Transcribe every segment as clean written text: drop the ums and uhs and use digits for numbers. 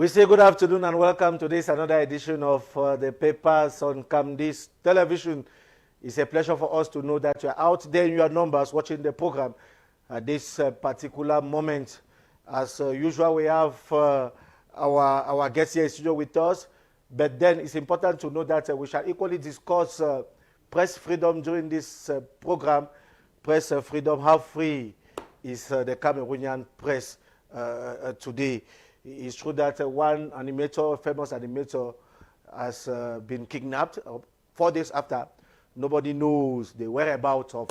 say good afternoon and welcome to this another edition of the papers on Camdis Television. It's a pleasure for us to know that you're out there in your numbers watching the program at this particular moment. As usual, we have our guests here in studio with us, but then it's important to know that we shall equally discuss press freedom during this program. Press freedom, how free is the Cameroonian press today? It's true that one animator, famous animator, has been kidnapped 4 days after. Nobody knows the whereabouts of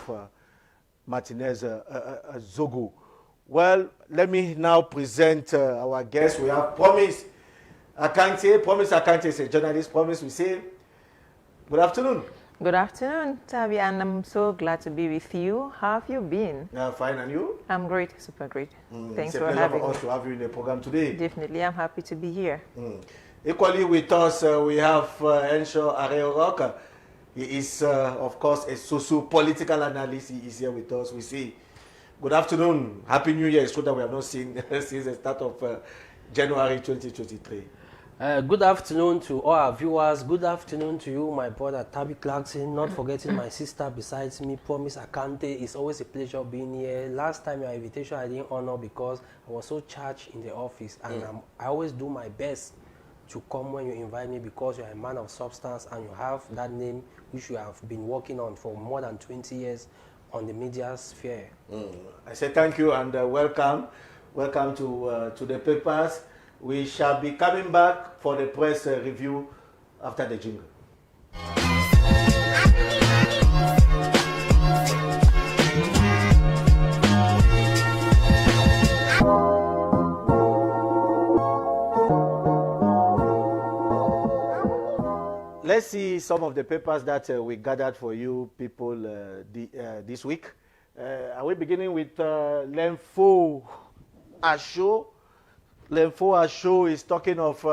Martinez Zogo. Well, let me now present our guest. We have Promise Akante. Promise Akante is a journalist. Promise, we say, good afternoon. Good afternoon, Tavi, and I'm so glad to be with you. How have you been? Fine, and you? I'm great, super great. Thanks for having me. It's a pleasure for us to have you in the program today. Definitely, I'm happy to be here. Equally with us, we have Ensho Areoroka. He is, of course, a socio-political analyst. He is here with us. We say, good afternoon, Happy New Year. It's true that we have not seen since the start of January 2023. Good afternoon to all our viewers. Good afternoon to you, my brother Tabi Clarkson. Not forgetting my sister besides me, Promise Akante. It's always a pleasure being here. Last time your invitation I didn't honor because I was so charged in the office, and I always do my best to come when you invite me because you're a man of substance and you have that name which you have been working on for more than 20 years on the media sphere. I say thank you and welcome. Welcome to the papers. We shall be coming back for the press review after the jingle. Let's see some of the papers that we gathered for you people this week. Are we beginning with L'Info à chaud? L'Info à chaud is talking of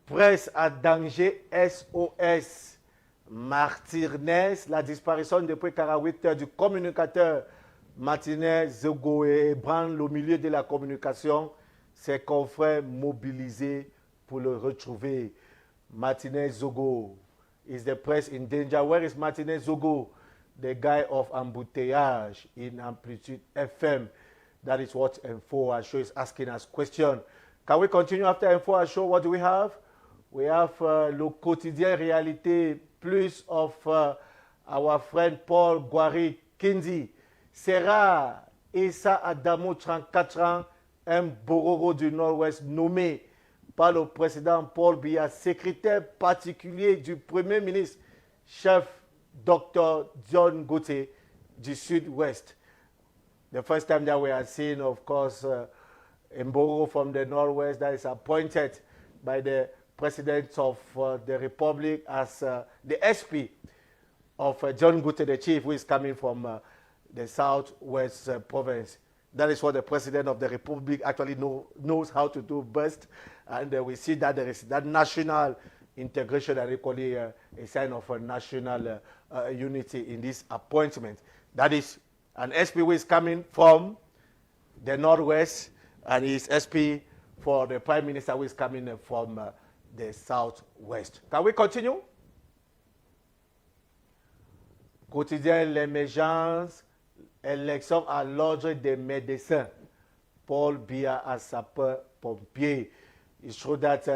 presse à danger SOS. Martinez, la disparition depuis 48 heures du communicateur Martinez Zogo ébranle au milieu de la communication. Ses confrères mobilisés pour le retrouver. Martinez Zogo, is the press in danger? Where is Martinez Zogo? The guy of embouteillage in Amplitude FM. That is what Info Show is asking us question. Can we continue after Info Show? What do we have? We have Le Quotidien Réalité Plus of our friend Paul Guari Kindi. Sera Issa Adamo, 34 ans, un Bororo du Nord-Ouest nommé par le président Paul Biya, secrétaire particulier du Premier ministre, chef Dr. John Gauthier du Sud-Ouest. The first time that we are seeing, of course, Mboro from the Northwest that is appointed by the President of the Republic as the SP of John Gauthier, the chief, who is coming from the Southwest province. That is what the President of the Republic actually knows how to do best. And we see that there is that national integration and equally a sign of a national unity in this appointment. That is an SP who is coming from the Northwest, and he is SP for the Prime Minister who is coming from the Southwest. Can we continue? Quotidien L'Émergence, élection à l'ordre des médecins. Paul Biya as sapeur-pompier. It's true that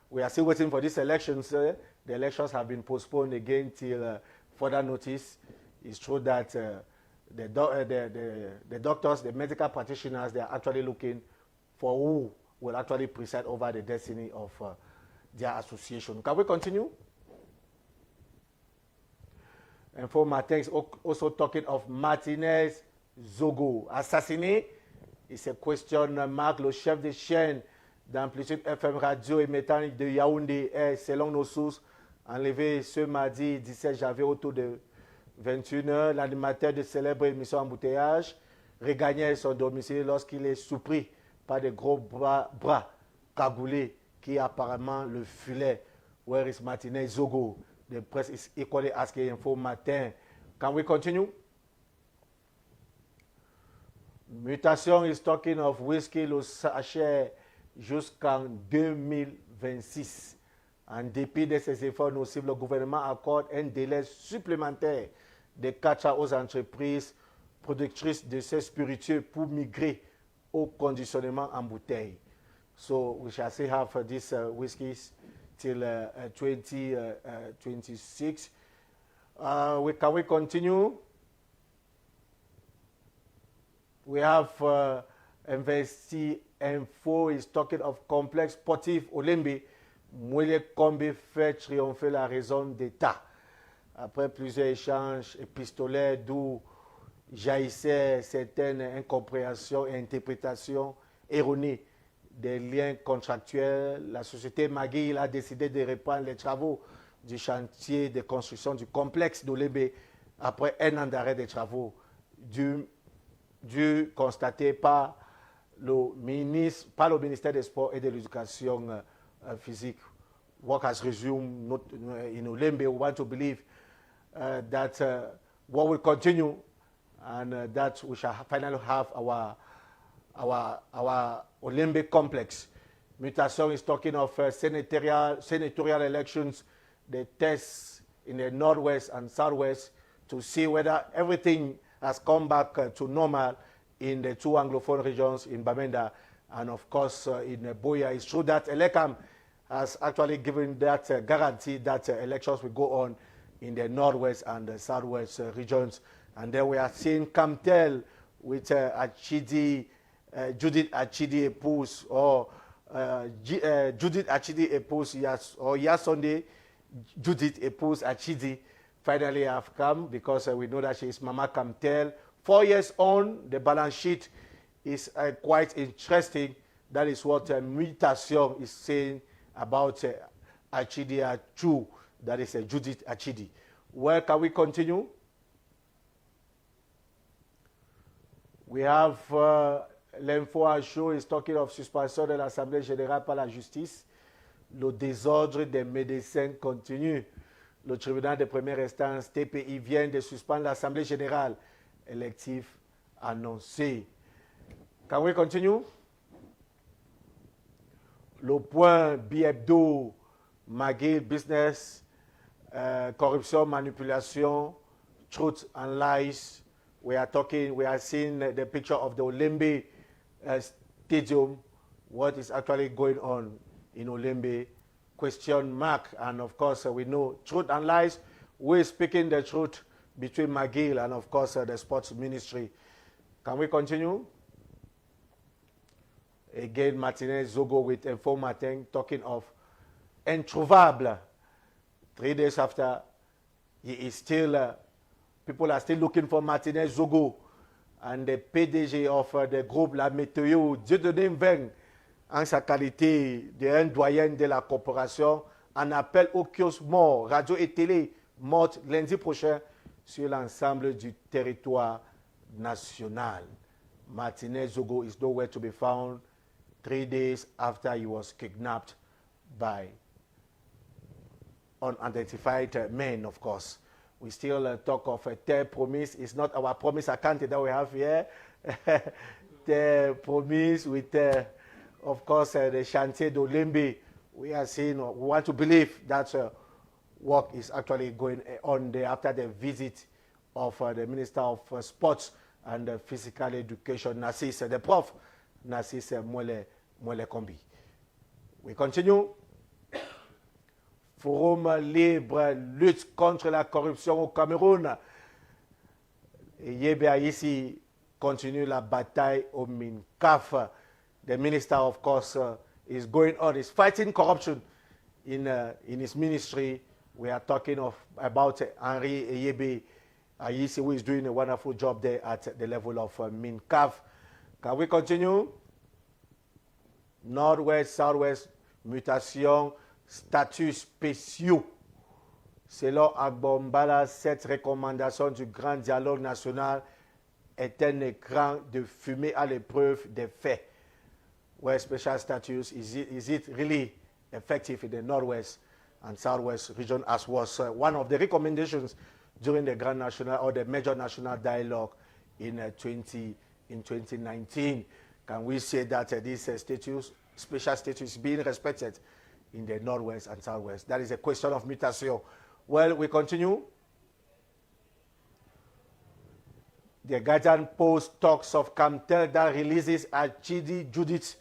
we are still waiting for these elections. The elections have been postponed again till further notice. It's true that the doctors, the medical practitioners, they are actually looking for who will actually preside over the destiny of their association. Can we continue? And for Martin is also talking of Martinez Zogo. Assassiné, it's a question mark. Le chef de chaîne d'Amplitude FM radio émettant de Yaoundé est, selon nos sources, enlevé ce mardi 17 janvier autour de 21h. L'animateur de célèbre émission Embouteillage regagnait son domicile lorsqu'il est surpris par des gros bras cagoulés qui apparemment le filaient. Where is Martinez Zogo? The press is equally asking for Martin. Can we continue? Mutation is talking of whisky le sachet jusqu'en 2026. En dépit de ces efforts nocifs, le gouvernement accorde un délai supplémentaire de 4 ans aux entreprises productrices de ces spiritueux pour migrer au conditionnement en bouteille. So we shall still have these whiskies till 2026. Can we continue? We have Investi Info is talking of complexe sportif Olembe. Mouile Kombi fait triompher la raison d'État. Après plusieurs échanges épistolaires d'où jaillissaient certaines incompréhensions et interprétations erronées des liens contractuels, la société McGill a décidé de reprendre les travaux du chantier de construction du complexe d'Olembe après un an d'arrêt des travaux dû constater par le ministère des Sports et de l'Éducation physique. Work has resumed in Olembe. We want to believe that work will continue and that we shall finally have our Olembe complex. Mutation is talking of senatorial elections, the tests in the northwest and southwest to see whether everything has come back to normal in the two Anglophone regions in Bamenda and of course in Boya. It's true that Elekam has actually given that guarantee that elections will go on in the northwest and the southwest regions. And then we are seeing Camtel with Judith Achidi Epus or Judith Achidi Epus, or Sunday Judith Epus Achidi finally have come because we know that she is Mama Camtel. 4 years on, the balance sheet is quite interesting. That is what Mutation is saying about Achidi Achu, that is Judith Achidi. Well, can we continue? We have l'info à chaud is talking of suspension de l'Assemblée générale par la justice. Le désordre des médecins continue. Le tribunal de première instance TPI vient de suspendre l'Assemblée générale élective annoncée. Can we continue? Le point Biebdo, McGill Business, corruption, manipulation, truth and lies. We are seeing the picture of the Olembe Stadium, what is actually going on in Olembe, question mark. And of course, we know truth and lies. We're speaking the truth between McGill and of course the sports ministry. Can we continue? Again, Martinez Zogo with Info Matin talking of introuvable. 3 days after, he is still, people are still looking for Martinez Zogo. And the PDG of the groupe La Météo, Dieudonné Mveng, en sa qualité d'un doyen de la corporation, en appelle aux kiosques morts, radio et télé mortes lundi prochain sur l'ensemble du territoire national. Martinez Zogo is nowhere to be found 3 days after he was kidnapped by unidentified men, of course. We still talk of a third promise. It's not our promise account that we have here. The promise with, of course, the Chantier d'Olembe. We are seeing, we want to believe that work is actually going on there after the visit of the Minister of Sports and Physical Education, Nassis, the Prof, Nassis Mwele Kombi. We continue. Forum libre lutte contre la corruption au Cameroun. Yebe ici continue la bataille au MINCAF. The minister, of course, is going on, is fighting corruption in his ministry. We are talking about Henri Yebe Ayisi, who is doing a wonderful job there at the level of MINCAF. Can we continue? Nord-Ouest, Southwest, mutation, statuts spéciaux. Selon Agbombala, cette recommandation du grand dialogue national est un écran de fumée à l'épreuve des faits. Where special status, is it really effective in the Northwest and Southwest region, as was one of the recommendations during the Grand National or the Major National Dialogue in in 2019. Can we say that this special status is being respected in the Northwest and Southwest? That is a question of mutation. Well, we continue. The Guardian Post talks of Camtel that releases Achidi Judith's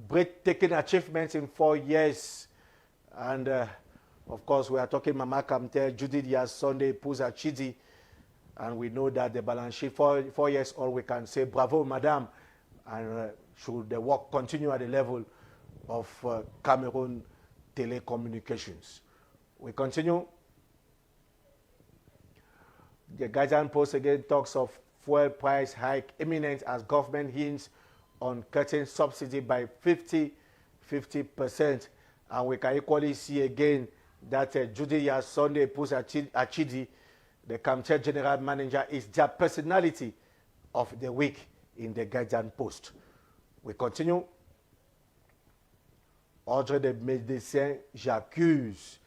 breathtaking achievements in 4 years. And of course, we are talking Mama Camtel, Judith Yas Sunday, Puz Achidi. And we know that the balance sheet, 4 years old, we can say bravo, madam. And should the work continue at the level of Cameroon telecommunications. We continue. The Guardian Post again talks of fuel price hike imminent as government hints on cutting subsidy by 50%. And we can equally see again that Judy Sunday Puz Achidi, the Camtel General Manager, is the personality of the week in the Guardian Post. We continue. Ordre des médecins, j'accuse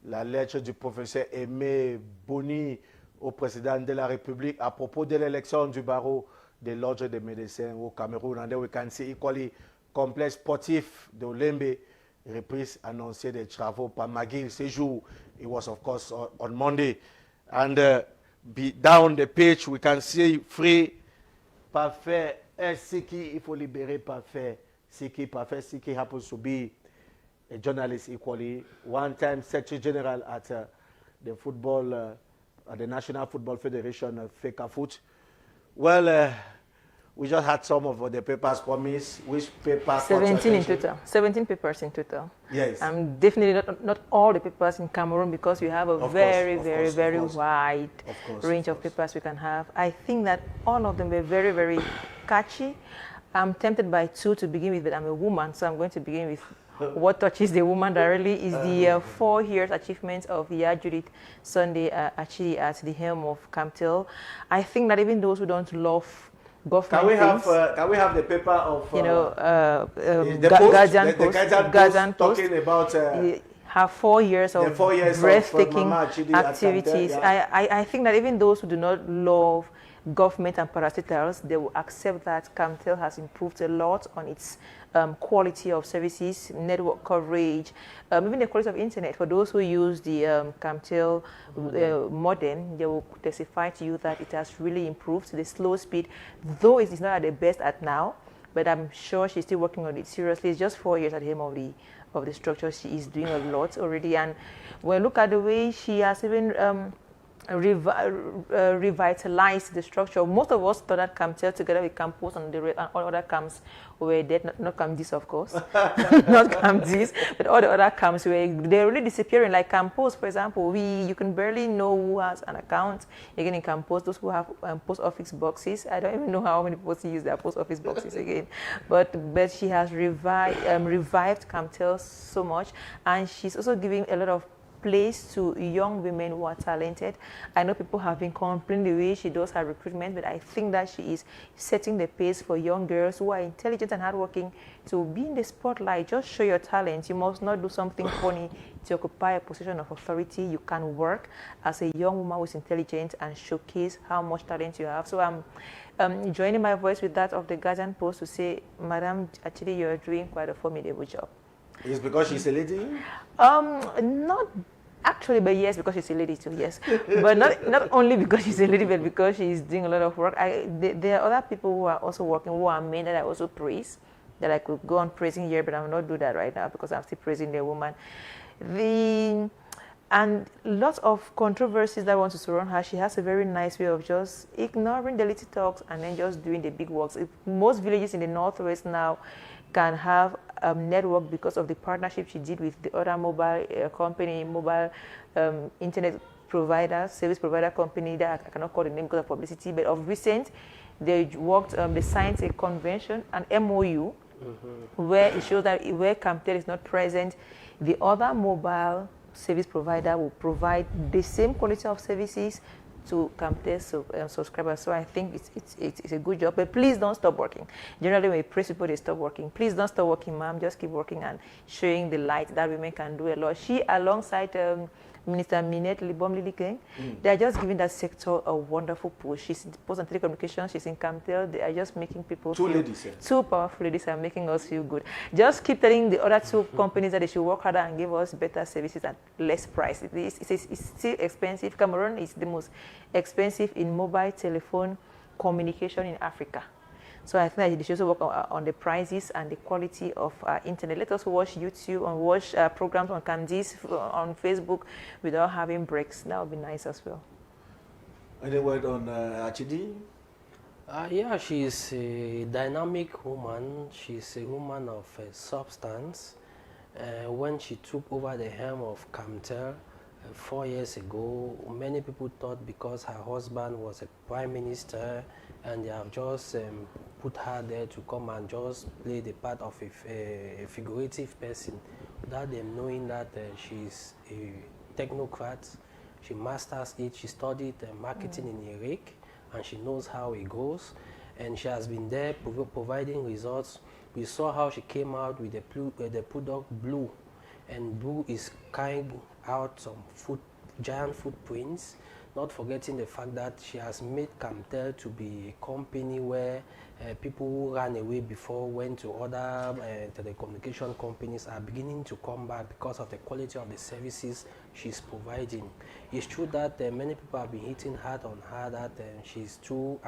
la lettre du professeur Aimé Boni au président de la République à propos de l'élection du barreau de l'ordre des médecins au Cameroun. And then we can see equally complexe sportif de Olembe, reprise annoncée des travaux par Magui ce jour. It was of course on Monday. And down the page we can see free, parfait, Siki, il faut libérer parfait. Siki, parfait, Siki happens to be a journalist equally, one-time Secretary General at the football, at the National Football Federation, FECAFOOT. Well, we just had some of the papers promised. Which paper? 17 in total. 17 papers in total. Yes. Definitely not all the papers in Cameroon, because we have a very wide range of papers we can have. I think that all of them were very, very catchy. I'm tempted by two to begin with, but I'm a woman, so I'm going to begin with what touches the woman directly is the 4 years achievement of Judith Sunday Achidi at the helm of Camtel. I think that even those who don't love government can we have the paper of Guardian Post talking about her 4 years of breathtaking activities. I think that even those who do not love government and parastatals, they will accept that Camtel has improved a lot on its quality of services, network coverage, even the quality of internet. For those who use the Camtel modem, they will testify to you that it has really improved. The slow speed, though it is not at the best at now, but I'm sure she's still working on it seriously. It's just 4 years at the helm of the structure. She is doing a lot already. And when I look at the way she has even revitalized the structure. Most of us thought that Camtel together with Campos and all other camps were dead. Not Camdis, of course. Not Camdis, but all the other camps they're really disappearing. Like Campos, for example, you can barely know who has an account. Again, in Campos, those who have post office boxes, I don't even know how many people use their post office boxes again. But she has revived Camtel so much, and she's also giving a lot of place to young women who are talented. I know people have been complaining the way she does her recruitment, but I think that she is setting the pace for young girls who are intelligent and hardworking to be in the spotlight. Just show your talent. You must not do something funny to occupy a position of authority. You can work as a young woman who is intelligent and showcase how much talent you have. So I'm joining my voice with that of the Guardian Post to say, Madam, actually you're doing quite a formidable job. Is it because she's a lady? Not actually, but yes, because she's a lady too, yes. But not only because she's a lady, but because she's doing a lot of work. There are other people who are also working, who are men, that I also praise, that I could go on praising here, but I will not do that right now because I'm still praising the woman. And lots of controversies that want to surround her. She has a very nice way of just ignoring the little talks and then just doing the big works. Most villages in the Northwest now can have a network because of the partnership she did with the other mobile internet provider, service provider company that I cannot call the name because of publicity, but of recent, they signed a convention, an MOU, where it shows that where Camtel is not present, the other mobile service provider will provide the same quality of services to Camtel subscribers. So I think it's a good job. But please don't stop working. Generally, when we praise people, they stop working. Please don't stop working, ma'am. Just keep working and showing the light that women can do a lot. She, alongside Minister Minette Libom-Lilike. They are just giving that sector a wonderful push. She's in Post and Telecommunications, she's in Camtel. They are just making people Two feel, ladies, yeah. two powerful ladies are making us feel good. Just keep telling the other two companies that they should work harder and give us better services at less price. It's still expensive. Cameroon is the most expensive in mobile telephone communication in Africa. So I think that they should also work on the prices and the quality of internet. Let us watch YouTube and watch programs on Candice on Facebook without having breaks. That would be nice as well. Any word on Achidi? Yeah, she's a dynamic woman. She's a woman of substance. When she took over the helm of Camtel 4 years ago, many people thought because her husband was a prime minister and they have just put her there to come and just play the part of a figurative person without them knowing that she's a technocrat. She masters it. She studied marketing in Eric, and she knows how it goes, and she has been there providing results. We saw how she came out with the product Blue, and Blue is carrying out some giant footprints, not forgetting the fact that she has made Camtel to be a company where people who ran away before went to other telecommunication companies are beginning to come back because of the quality of the services she's providing. It's true that many people have been hitting hard on her that she's too,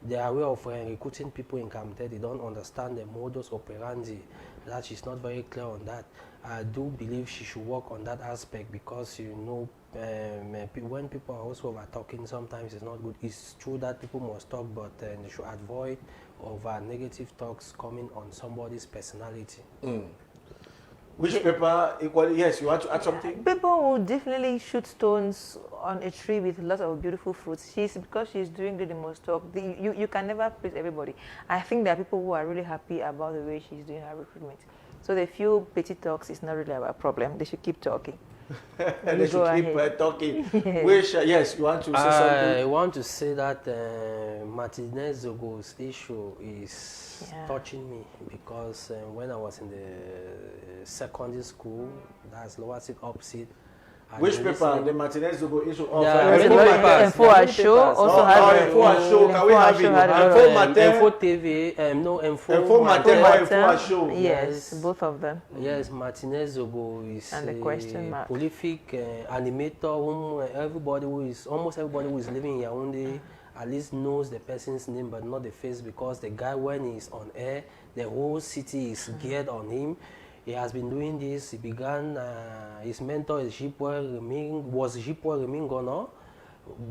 they are aware of recruiting people in Camtel. They don't understand the modus operandi, that she's not very clear on that. I do believe she should work on that aspect because, you know, when people are also over talking, sometimes it's not good. It's true that people must talk, but they should avoid over negative talks coming on somebody's personality. Which paper equally? Yes, you want to add something? People will definitely shoot stones on a tree with lots of beautiful fruits. Because she's doing good, they must talk. You can never please everybody. I think there are people who are really happy about the way she's doing her recruitment. So the few petty talks is not really our problem. They should keep talking. And they should keep talking. Which, yes, you want to say something? I want to say that Martinez Zogo's issue is touching me because when I was in the secondary school, that's lower seat, up seat. Which paper? The Martinez Zogo issue? Info Show also has Info Show. Can we have it? Info Matin. Info TV. No, Info Matin or Info Show. Yes, both of them. Yes, Martinez Zogo is a prolific animator whom almost everybody who is living in Yaoundé at least knows the person's name but not the face, because the guy, when he's on air, the whole city is geared on him. He has been doing this. He began, his mentor is Jipwe Remingono.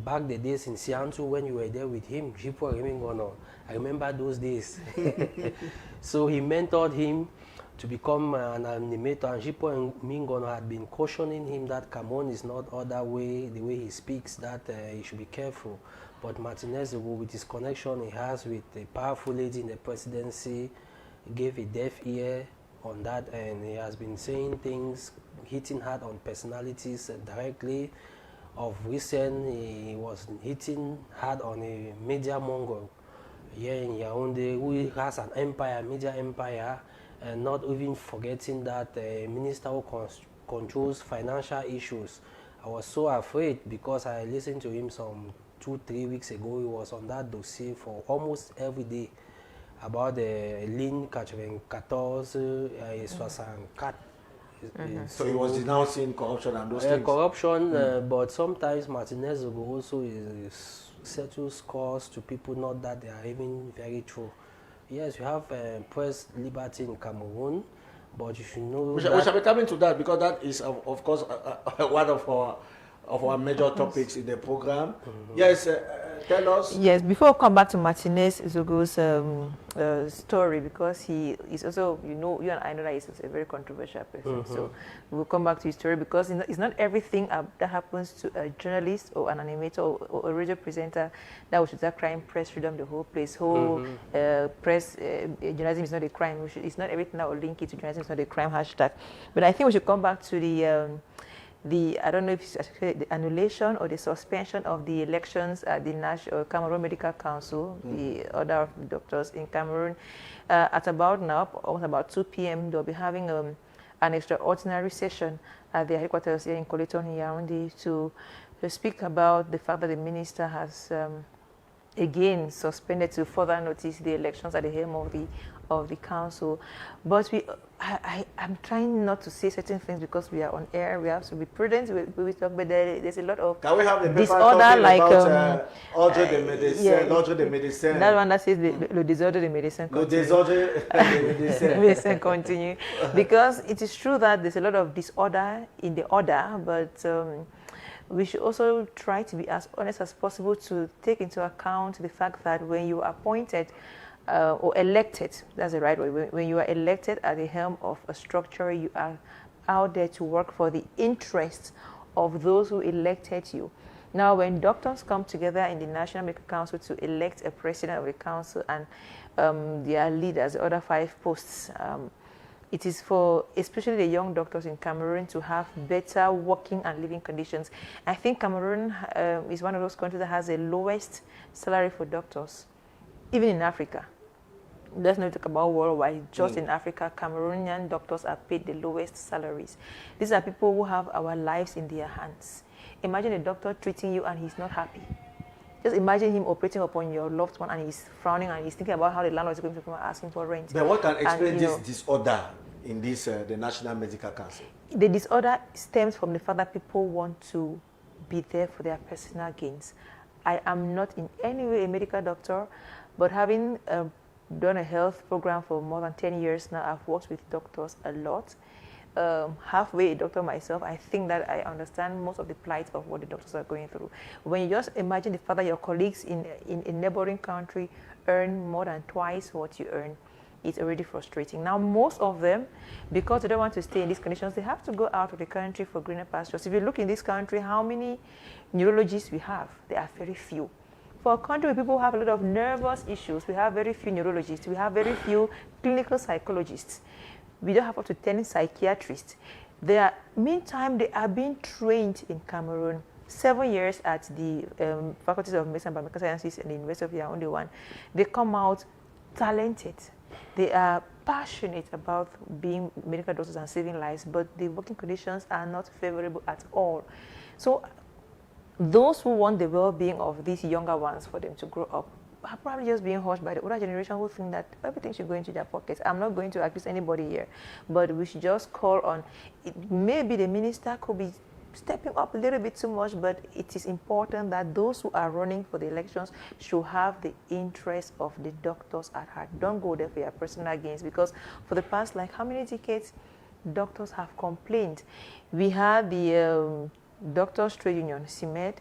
Back the days in Siantu when you were there with him, Jipwe Remingono. I remember those days. So he mentored him to become an animator, and Jipwe Remingono had been cautioning him that Cameroon is not the way he speaks, that he should be careful. But Martinez, with his connection he has with a powerful lady in the presidency, gave a deaf ear on that, and he has been saying things, hitting hard on personalities directly. Of recent, he was hitting hard on a media mongol here in Yaoundé who has an empire, media empire, and not even forgetting that a minister who controls financial issues. I was so afraid because I listened to him some 2-3 weeks ago. He was on that dossier for almost every day about the ligne 94 et 64. So he was denouncing corruption and those things? Corruption, but sometimes Martinez also settles scores to people, not that they are even very true. Yes, you have press liberty in Cameroon, but you should know we shall be coming to that, because that is, of course, one of our major topics in the program. Yes, tell us. Yes, before we come back to Martinez Zogo's story, because he is also, you and I know that he's a very controversial person. So we'll come back to his story, because it's not everything that happens to a journalist or an animator or a radio presenter that we should start crying press freedom the whole place. Press journalism is not a crime. It's not everything that will link it to journalism is not a crime hashtag. But I think we should come back to the I don't know if it's actually the annulation or the suspension of the elections at the National Cameroon Medical Council, the order of doctors in Cameroon. At about now, almost about 2 p.m., they'll be having an extraordinary session at their headquarters here in Coleton, in Yaoundé, to speak about the fact that the minister has again suspended to further notice the elections at the helm of the council. But I'm trying not to say certain things because we are on air. We have to be prudent. We talk, but there's a lot of Can we have the paper disorder, like about ordre de médecin, l'ordre de médecin? That one that says le désordre de médecin continue. Le désordre de médecin. Continue. Because it is true that there's a lot of disorder in the order, but we should also try to be as honest as possible to take into account the fact that when you are appointed or elected, that's the right way, when you are elected at the helm of a structure, you are out there to work for the interests of those who elected you. Now, when doctors come together in the National Medical Council to elect a president of the council and their leaders, the other 5 posts, it is for especially the young doctors in Cameroon to have better working and living conditions. I think Cameroon is one of those countries that has the lowest salary for doctors, even in Africa. Let's not talk about worldwide. Just in Africa, Cameroonian doctors are paid the lowest salaries. These are people who have our lives in their hands. Imagine a doctor treating you and he's not happy. Just imagine him operating upon your loved one and he's frowning and he's thinking about how the landlord is going to come asking for rent. But what can explain this disorder in this the National Medical Council? The disorder stems from the fact that people want to be there for their personal gains. I am not in any way a medical doctor, but having done a health program for more than 10 years now, I've worked with doctors a lot. Halfway a doctor myself, I think that I understand most of the plight of what the doctors are going through. When you just imagine the fact that your colleagues in a neighboring country earn more than twice what you earn, it's already frustrating. Now, most of them, because they don't want to stay in these conditions, they have to go out of the country for greener pastures. If you look in this country, how many neurologists we have? There are very few. For a country where people have a lot of nervous issues, we have very few neurologists. We have very few clinical psychologists. We don't have up to 10 psychiatrists. Meantime, they are being trained in Cameroon. 7 years at the Faculties of Medicine and Biomedical Sciences and the University of Yaoundé one. They come out talented. They are passionate about being medical doctors and saving lives, but the working conditions are not favorable at all. So those who want the well-being of these younger ones for them to grow up are probably just being hushed by the older generation who think that everything should go into their pockets. I'm not going to accuse anybody here, but we should just call on, maybe the minister could be stepping up a little bit too much, but it is important that those who are running for the elections should have the interest of the doctors at heart. Don't go there for your personal gains, because for the past, like how many decades, doctors have complained. We had the Doctors Trade Union, CIMED,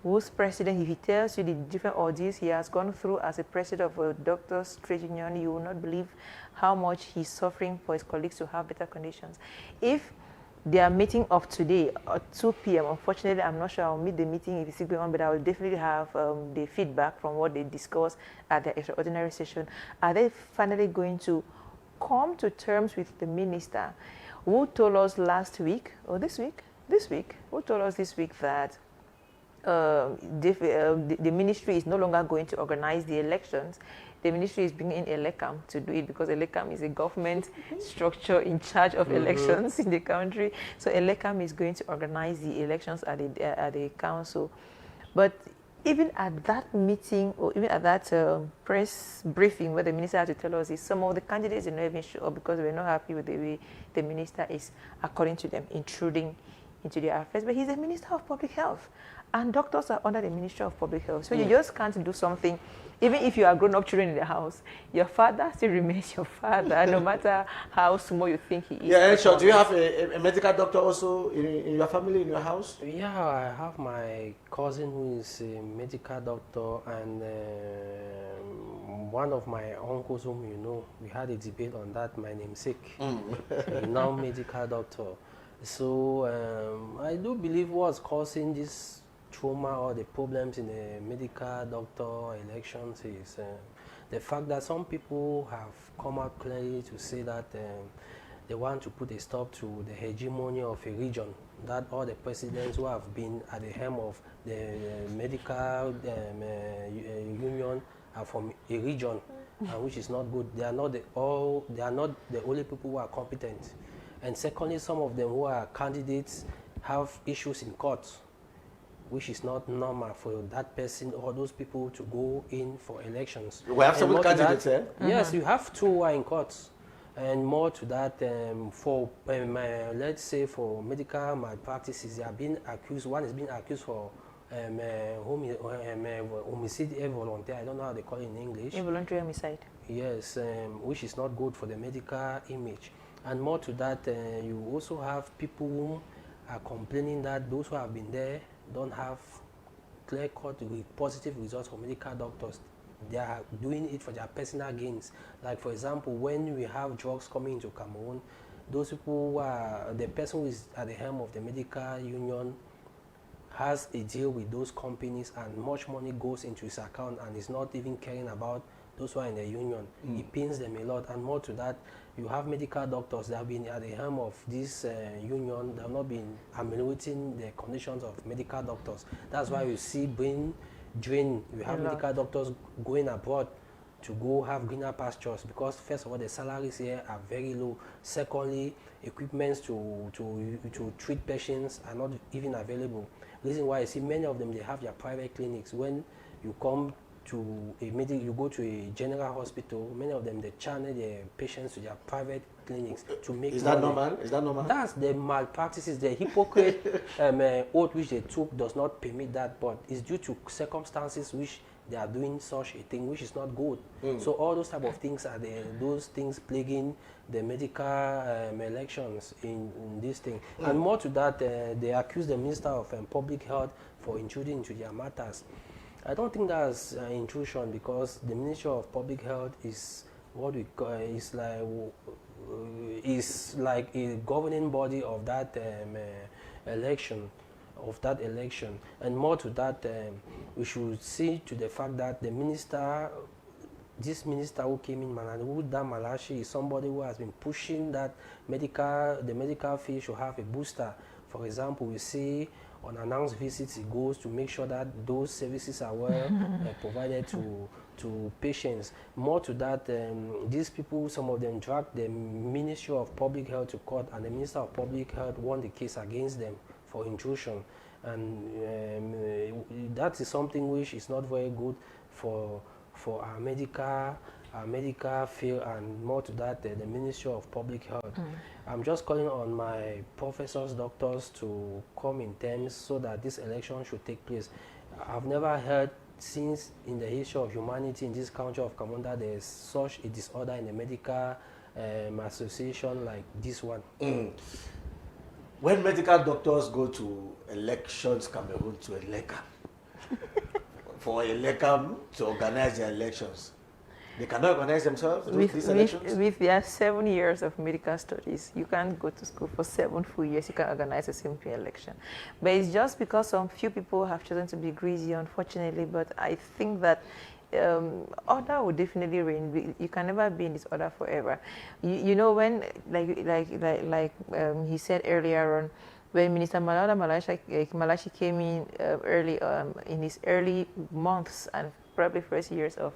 whose president, if he tells you the different ordeals he has gone through as a president of a doctors' trade union, you will not believe how much he's suffering for his colleagues to have better conditions. If their meeting of today at 2 p.m., unfortunately, I'm not sure I'll meet the meeting if it's still going on, but I will definitely have the feedback from what they discussed at the extraordinary session. Are they finally going to come to terms with the minister who told us last week, or this week, who told us this week that the ministry is no longer going to organize the elections. The ministry is bringing in ELECAM to do it because ELECAM is a government structure in charge of elections in the country. So ELECAM is going to organize the elections at the council. But even at that meeting, or even at that press briefing where the minister had to tell us is some of the candidates are not even sure because we're not happy with the way the minister is, according to them, intruding into their affairs. But he's the Minister of Public Health, and doctors are under the Ministry of Public Health. So you just can't do something. Even if you are grown-up children in the house, your father still remains your father, no matter how small you think he is. Yeah, sure. Do you have a medical doctor also in your family, in your house? Yeah, I have my cousin who is a medical doctor, and one of my uncles whom you know, we had a debate on that, my namesake, a non-medical doctor. So I do believe what's causing this trauma or the problems in the medical doctor elections is the fact that some people have come out clearly to say that they want to put a stop to the hegemony of a region, that all the presidents who have been at the helm of the medical union are from a region, which is not good. They are not the only people who are competent. And secondly, some of them who are candidates have issues in court, which is not normal for that person or those people to go in for elections. We have several candidates, Yes, you have 2 who are in courts. And more to that, let's say for medical malpractices, they are being accused. One is being accused for homicide involuntaire. I don't know how they call it in English. Involuntary homicide. Yes, which is not good for the medical image. And more to that, you also have people who are complaining that those who have been there don't have clear-cut with positive results for medical doctors. They are doing it for their personal gains. Like, for example, when we have drugs coming into Cameroon, those people who are, the person who is at the helm of the medical union has a deal with those companies, and much money goes into his account and is not even caring about those who are in the union. It pains them a lot. And more to that, you have medical doctors that have been at the helm of this union. They have not been ameliorating the conditions of medical doctors. That's why you see brain drain. You have medical doctors going abroad to go have greener pastures, because first of all, the salaries here are very low. Secondly, equipments to treat patients are not even available. Reason why, you see many of them, they have their private clinics. When you come to you go to a general hospital, many of them, they channel their patients to their private clinics to make Is money. that normal? Is that normal? That's the malpractices. The hypocrite oath which they took does not permit that, but it's due to circumstances which they are doing such a thing, which is not good. So all those type of things are those things plaguing the medical elections in this thing. And more to that, they accuse the Minister of Public Health for intruding into their matters. I don't think that's intrusion, because the Ministry of Public Health is what we call, is like a governing body of that election. And more to that, we should see to the fact that the minister, this minister who came in, Manawuda Malashi, is somebody who has been pushing that the medical field should have a booster. For example, we see on announced visits, he goes to make sure that those services are well provided to patients. More to that, these people, some of them dragged the Ministry of Public Health to court, and the Minister of Public Health won the case against them for intrusion. And that is something which is not very good for our medical field. And more to that, the Ministry of Public Health. I'm just calling on my professors, doctors to come in terms so that this election should take place. I've never heard since in the history of humanity in this country of Cameroon that there is such a disorder in the medical association like this one. When medical doctors go to elections, Cameroon, to elect for elecam to organize their elections, they cannot organize themselves these elections? With their 7 years of medical studies, you can't go to school for 7 full years. You can organize a simple election. But it's just because some few people have chosen to be greasy, unfortunately. But I think that order will definitely reign. You can never be in this order forever. You know, when like he said earlier on, when Minister Malachi came in early in his early months and probably first years of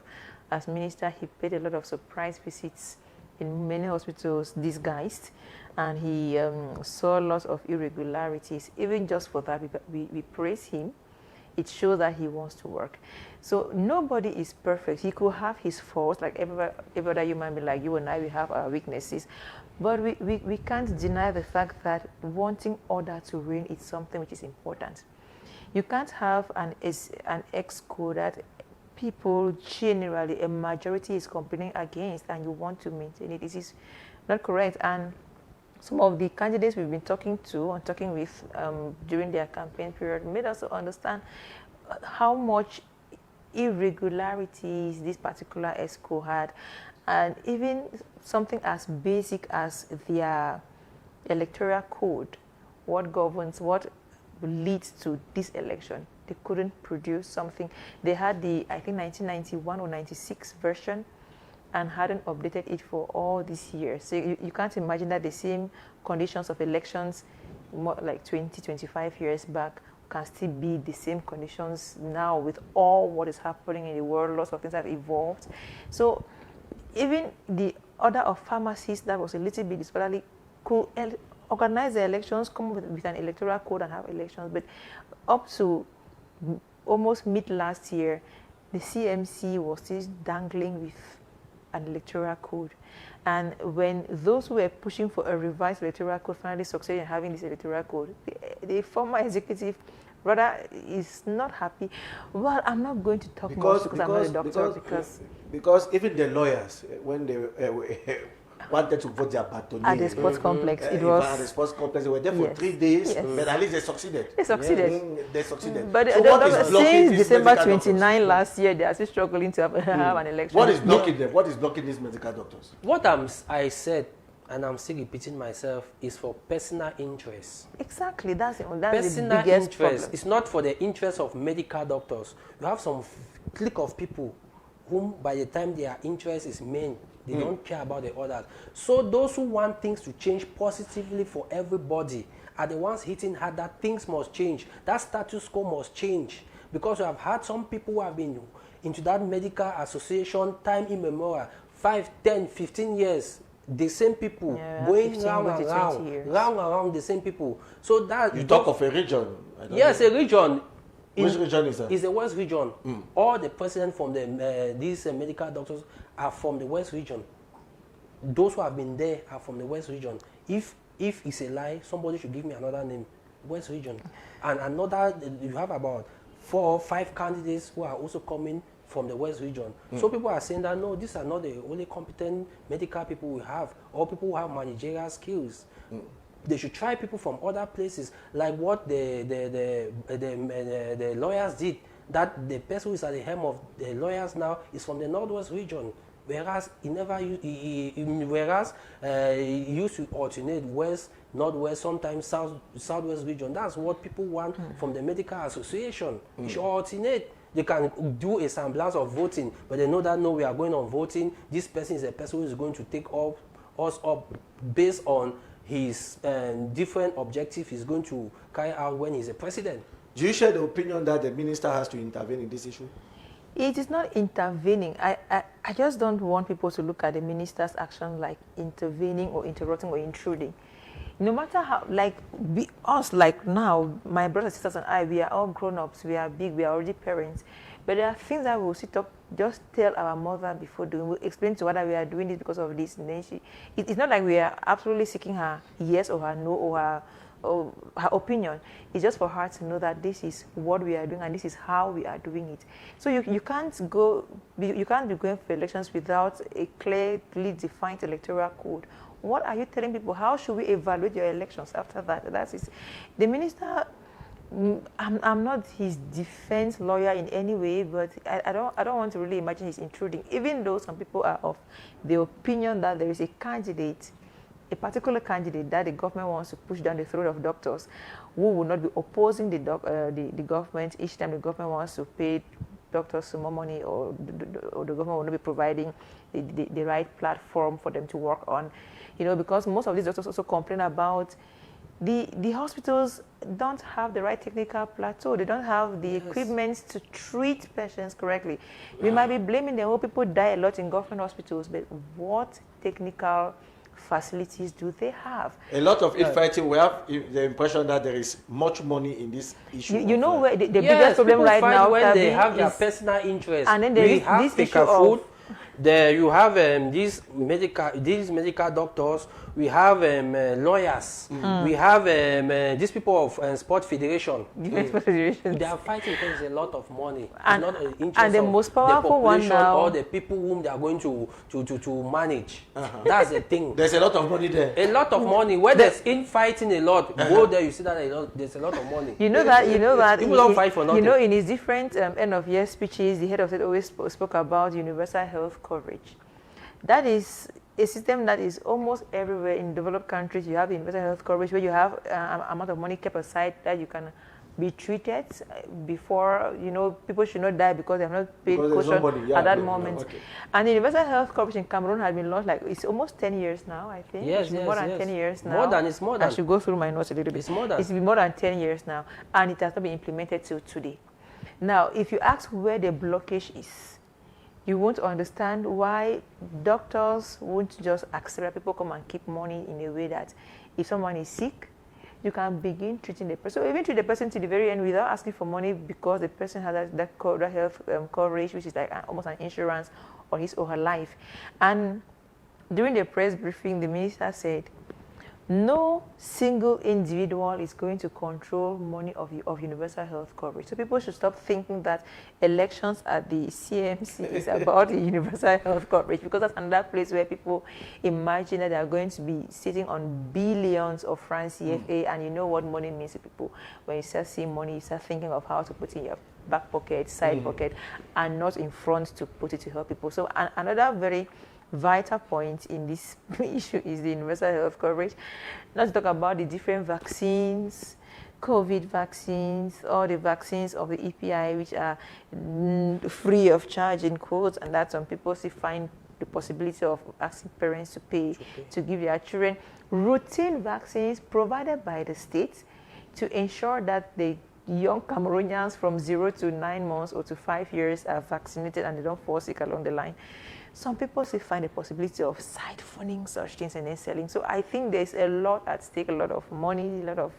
as minister, he paid a lot of surprise visits in many hospitals disguised, and he saw lots of irregularities. Even just for that, we praise him. It shows that he wants to work. So nobody is perfect. He could have his faults, like every other human being, like you and I, we have our weaknesses. But we can't deny the fact that wanting order to reign is something which is important. You can't have an exco that people generally, a majority is complaining against, and you want to maintain it. This is not correct. And some of the candidates we've been talking with during their campaign period made us understand how much irregularities this particular ESCO had, and even something as basic as their electoral code, what governs, what leads to this election. They couldn't produce something. They had the, I think, 1991 or 96 version and hadn't updated it for all these years. So you can't imagine that the same conditions of elections, more like 20, 25 years back, can still be the same conditions now with all what is happening in the world. Lots of things have evolved. So even the order of pharmacists that was a little bit disorderly could organize the elections, come up with an electoral code and have elections. But up to almost mid last year, the CMC was still dangling with an electoral code. And when those who were pushing for a revised electoral code finally succeeded in having this electoral code, the former executive brother is not happy. Well, I'm not going to talk much because I'm not a doctor. Because even the lawyers, when they wanted to vote their bâtonnier at the sports complex, it was at the sports complex, they were there for 3 days, but at least they succeeded. They succeeded. They succeeded. But so what is blocking since December 29 last year, they are still struggling to have an election. What is blocking them? What is blocking these medical doctors? What I said, and I'm still repeating myself, is for personal interest. Exactly, that's the personal biggest interest. problem. It's not for the interest of medical doctors. You have some clique of people whom, by the time their interest is main, they don't care about the others. So those who want things to change positively for everybody are the ones hitting hard that things must change. That status quo must change. Because we have had some people who have been into that medical association time immemorial, 5, 10, 15 years. The same people going round and round the same people. So that you talk of a region. Yes, a region. Which region is that? It's the West region. All the president from these medical doctors are from the West region. Those who have been there are from the West region. If it's a lie, somebody should give me another name. West region. And another, you have about 4 or 5 candidates who are also coming from the West region. So people are saying that, no, these are not the only competent medical people we have, or people who have managerial skills. They should try people from other places, like what the lawyers did. That the person who is at the helm of the lawyers now is from the Northwest region, whereas he used to alternate West, Northwest, sometimes Southwest region. That's what people want from the medical association. You should alternate. They can do a semblance of voting, but they know that, no, we are going on voting. This person is a person who is going to take us up based on his different objective he's going to carry out when he's a president. Do you share the opinion that the minister has to intervene in this issue? It is not intervening. I just don't want people to look at the minister's action like intervening or interrupting or intruding. No matter how, like us, like now, my brothers, sisters, and I, we are all grown-ups, we are big, we are already parents. But there are things that we'll sit up, just tell our mother before doing. We'll explain to her that we are doing this because of this. And then it's not like we are absolutely seeking her yes or her no or her opinion. It's just for her to know that this is what we are doing and this is how we are doing it. So you can't be going for elections without a clearly defined electoral code. What are you telling people? How should we evaluate your elections after that? That is, the minister. I'm not his defense lawyer in any way, but I don't want to really imagine he's intruding. Even though some people are of the opinion that there is a candidate, a particular candidate that the government wants to push down the throat of doctors, who will not be opposing the government each time the government wants to pay doctors some more money, or the government will not be providing the right platform for them to work on. You know, because most of these doctors also complain about the hospitals don't have the right technical plateau. They don't have the equipment to treat patients correctly. We might be blaming the whole people die a lot in government hospitals, but what technical facilities do they have? A lot of fighting. We have the impression that there is much money in this issue. You know where the biggest problem right now when they have their personal interest. And then there is this issue of there you have these medical doctors, we have lawyers, we have these people of sport federation. They are fighting because there's a lot of money. And, it's not an interest and the of most powerful the one now, or the people whom they are going to manage. That's the thing. There's a lot of money there. A lot of money. Where there's infighting a lot, go there, you see that there's a lot of money. You know that people don't fight for nothing. You know, in his different end of year speeches, the head of state always spoke about universal health coverage. That is a system that is almost everywhere in developed countries. You have universal health coverage where you have amount of money kept aside that you can be treated before, you know, people should not die because they have not paid caution at that moment. Okay. And the universal health coverage in Cameroon has been launched, like, it's almost 10 years now, I think. Yes, more than 10 years now. It's more than. I should go through my notes a little bit. It's more than. It's been more than 10 years now, and it has not been implemented till today. Now, if you ask where the blockage is, you won't understand why doctors won't just accept that people come and keep money in a way that if someone is sick, you can begin treating the person. So even treat the person to the very end without asking for money because the person has that health coverage, which is like almost an insurance on his or her life. And during the press briefing, the minister said, no single individual is going to control money of universal health coverage. So people should stop thinking that elections at the CMC is about the universal health coverage, because that's another place where people imagine that they are going to be sitting on billions of francs CFA, and you know what money means to people. When you start seeing money, you start thinking of how to put it in your back pocket, side pocket, and not in front to put it to help people. So another very vital point in this issue is the universal health coverage. Let's talk about the different vaccines, COVID vaccines, all the vaccines of the EPI, which are free of charge in quotes, and that some people still find the possibility of asking parents to pay to give their children routine vaccines provided by the state to ensure that the young Cameroonians from 0 to 9 months or to 5 years are vaccinated and they don't fall sick along the line. Some people still find the possibility of siphoning such things and then selling. So I think there's a lot at stake, a lot of money, a lot of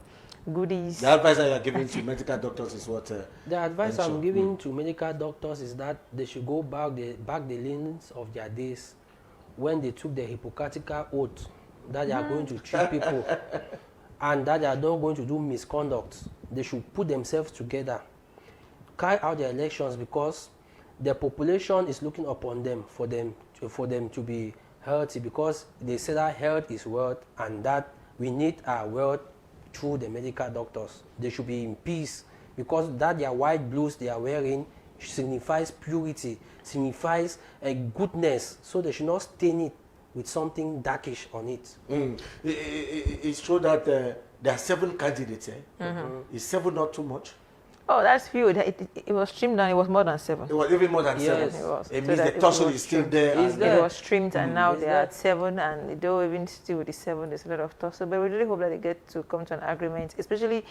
goodies. The advice that you are giving to medical doctors is what? The advice I'm giving to medical doctors is that they should go back the lanes of their days when they took the Hippocratical oath that they are going to treat people and that they are not going to do misconduct. They should put themselves together, carry out their elections, because the population is looking upon them for them to be healthy, because they say that health is wealth and that we need our wealth through the medical doctors. They should be in peace, because that their white blues they are wearing signifies purity, signifies a goodness, so they should not stain it with something darkish on it. It's true that there are 7 candidates. Is 7 not too much? Oh, that's few. It was trimmed down. It was more than 7. It was even more than 7. Yes, it was. It means the tussle is still there. It was trimmed, and now they are at 7, and though even still with the 7, there's a lot of tussle. But we really hope that they get to come to an agreement, especially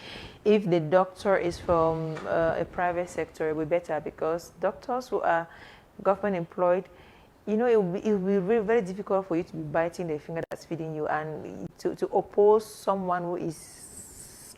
if the doctor is from a private sector. It will be better, because doctors who are government employed, you know, it will be very, very difficult for you to be biting the finger that's feeding you, and to oppose someone who is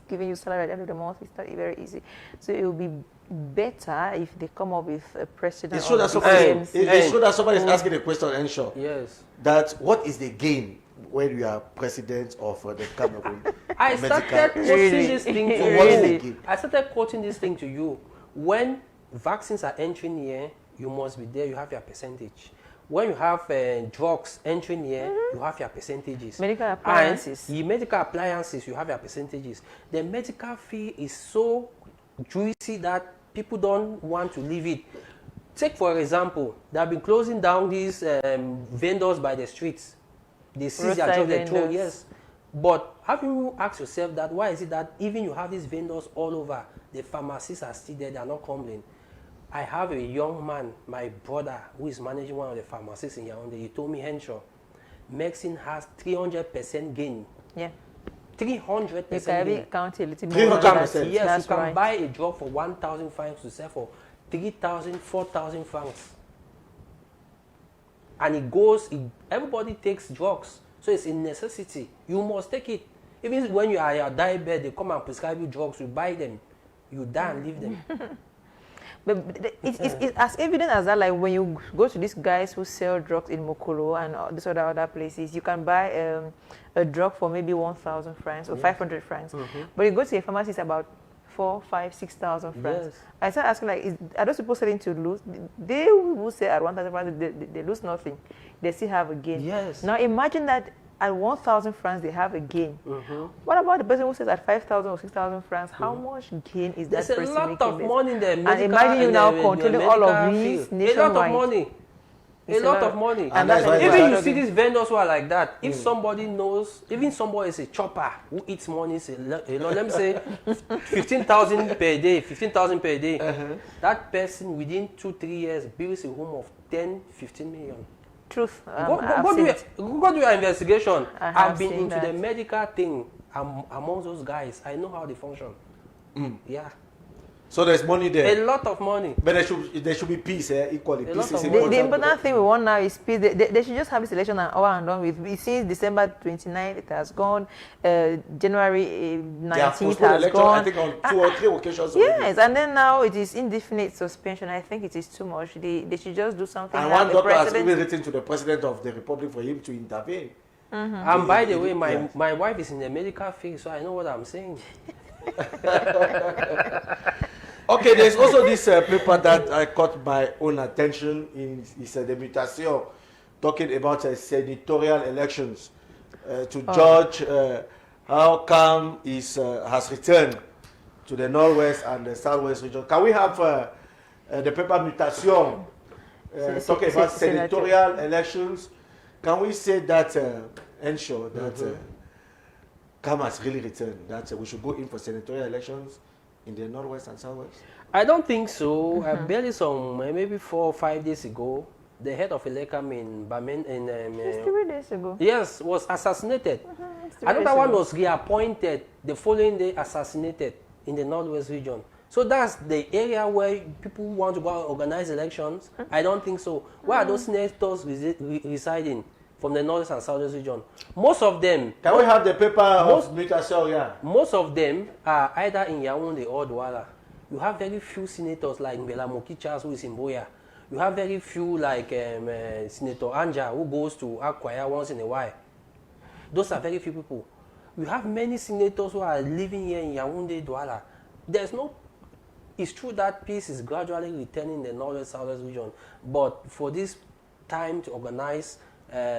giving you salary at the end of the month is not very easy. So it will be better if they come up with a president. It's true that somebody is asking a question, Ensure. Yes. That what is the gain when you are president of the Cameroon? I started quoting this thing to you. I started quoting this thing to you. When vaccines are entering here, you must be there. You have your percentage. When you have drugs entering here, you have your percentages. Medical appliances. And medical appliances, you have your percentages. The medical fee is so juicy that people don't want to leave it. Take, for example, they have been closing down these vendors by the streets. They seize their job, they throw, yes. But have you asked yourself that why is it that even you have these vendors all over, the pharmacists are still there, they are not crumbling? I have a young man, my brother, who is managing one of the pharmacies in Yaoundé. He told me, Henshaw, medicine has 300% gain. Yeah. 300% you can even count a little more. 300%. Yes, that's you can right. buy a drug for 1,000 francs to sell for 3,000, 4,000 francs. And everybody takes drugs. So it's a necessity. You must take it. Even when you are at your diabetes, they come and prescribe you drugs, you buy them. You die and leave them. But it's as evident as that, like when you go to these guys who sell drugs in Mokolo and all these other places, you can buy a drug for maybe 1,000 francs or 500 francs. But you go to a pharmacy, it's about 4, 5, 6,000 francs. Yes. I started asking, like, are those people selling to lose? They will say at 1,000 francs, they lose nothing. They still have a gain. Yes. Now imagine that at 1,000 francs, they have a gain. What about the person who says at 5,000 or 6,000 francs, how much gain is that person making? There's a lot of money in the medical. And imagine you now controlling all of these nationwide. A lot of money. A lot of money. And that's why even you see these vendors who are like that, if somebody knows, even somebody is a chopper who eats money, let me say 15,000 per day, 15,000 per day, that person within 2-3 years builds a home of 10, 15 million. Truth. Go do your investigation. I've been into that. the medical thing among those guys. I know how they function. Yeah. So there's money there. A lot of money. But there should be peace, equally. Peace is The important thing we want now is peace. They should just have this election and over and done with. Since December 29th, it has gone. January 19th has gone. I think on 2 or 3 occasions. Yes, and then now it is indefinite suspension. I think it is too much. They should just do something. And one doctor has even written to the President of the Republic for him to intervene. And by the way, my wife is in the medical field, so I know what I'm saying. Okay, there's also this paper that I caught my own attention in the Mutation, talking about senatorial elections to judge how CAM has returned to the Northwest and the Southwest region. Can we have the paper Mutation talking about senatorial elections? Can we say that, ensure that CAM has really returned, that we should go in for senatorial elections in the Northwest and Southwest? I don't think so. Barely maybe 4 or 5 days ago, the head of Elecam in Bamen, 3 days ago. Yes, was assassinated. Another one was reappointed the following day, assassinated in the Northwest region. So that's the area where people want to go and organize elections. I don't think so. Where are those senators residing from the Northwest and Southwest region? Most of them. Can we have the paper of Mutation? Yeah. Most of them are either in Yaoundé or Douala. You have very few senators like Mbela Moki Charles, who is in Boya. You have very few like Senator Anja, who goes to Akwaya once in a while. Those are very few people. You have many senators who are living here in Yaoundé, Douala. There's no. It's true that peace is gradually returning in the Northwest Southwest region, but for this time to organize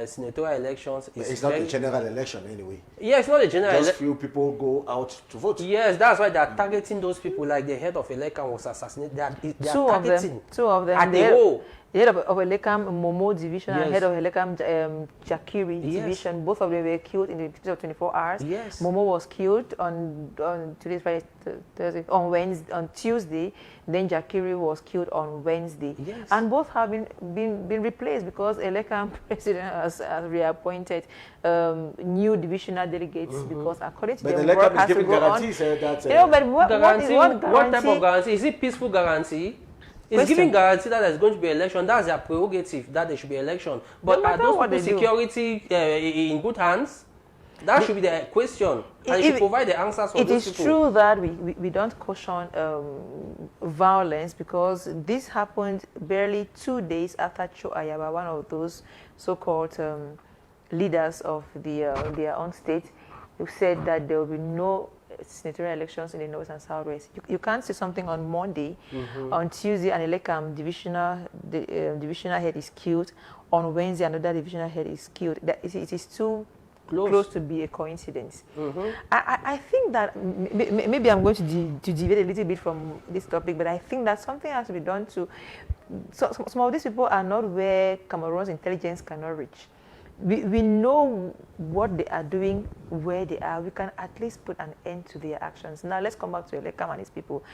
senatorial elections, it's not a general election anyway. Yeah, it's not a general election. Just few people go out to vote. Yes, that's why they are targeting those people. Like the head of Elecam was assassinated. They are targeting. Two of them. At the whole. The head of Elecam Momo division and head of Elecam Jakiri division, both of them were killed in the period of 24 hours. Yes. Momo was killed on today's Friday, Thursday, on Wednesday, on Tuesday. Then Jakiri was killed on Wednesday. Yes. And both have been replaced because Elecam president has reappointed new divisional delegates because according to but them, the work Elecam has is to giving go guarantees on. that. But what guarantee? What type of guarantee? Is it peaceful guarantee? It's giving guarantee that there's going to be election. That's their prerogative, that there should be election. But are those people's security in good hands? That should be the question. And you should provide the answers for those people. It is true that we don't caution violence because this happened barely 2 days after Cho Ayaba, one of those so-called leaders of their own state, who said that there will be no senatorial elections in the North and Southwest. You can't say something on Monday. On Tuesday, an Elecam divisional head is killed. On Wednesday, another divisional head is killed. It is too close to be a coincidence. I think that maybe I'm going to deviate a little bit from this topic, but I think that something has to be done to. So some of these people are not where Cameroon's intelligence cannot reach. We know what they are doing, where they are. We can at least put an end to their actions. Now let's come back to Elecam and his people.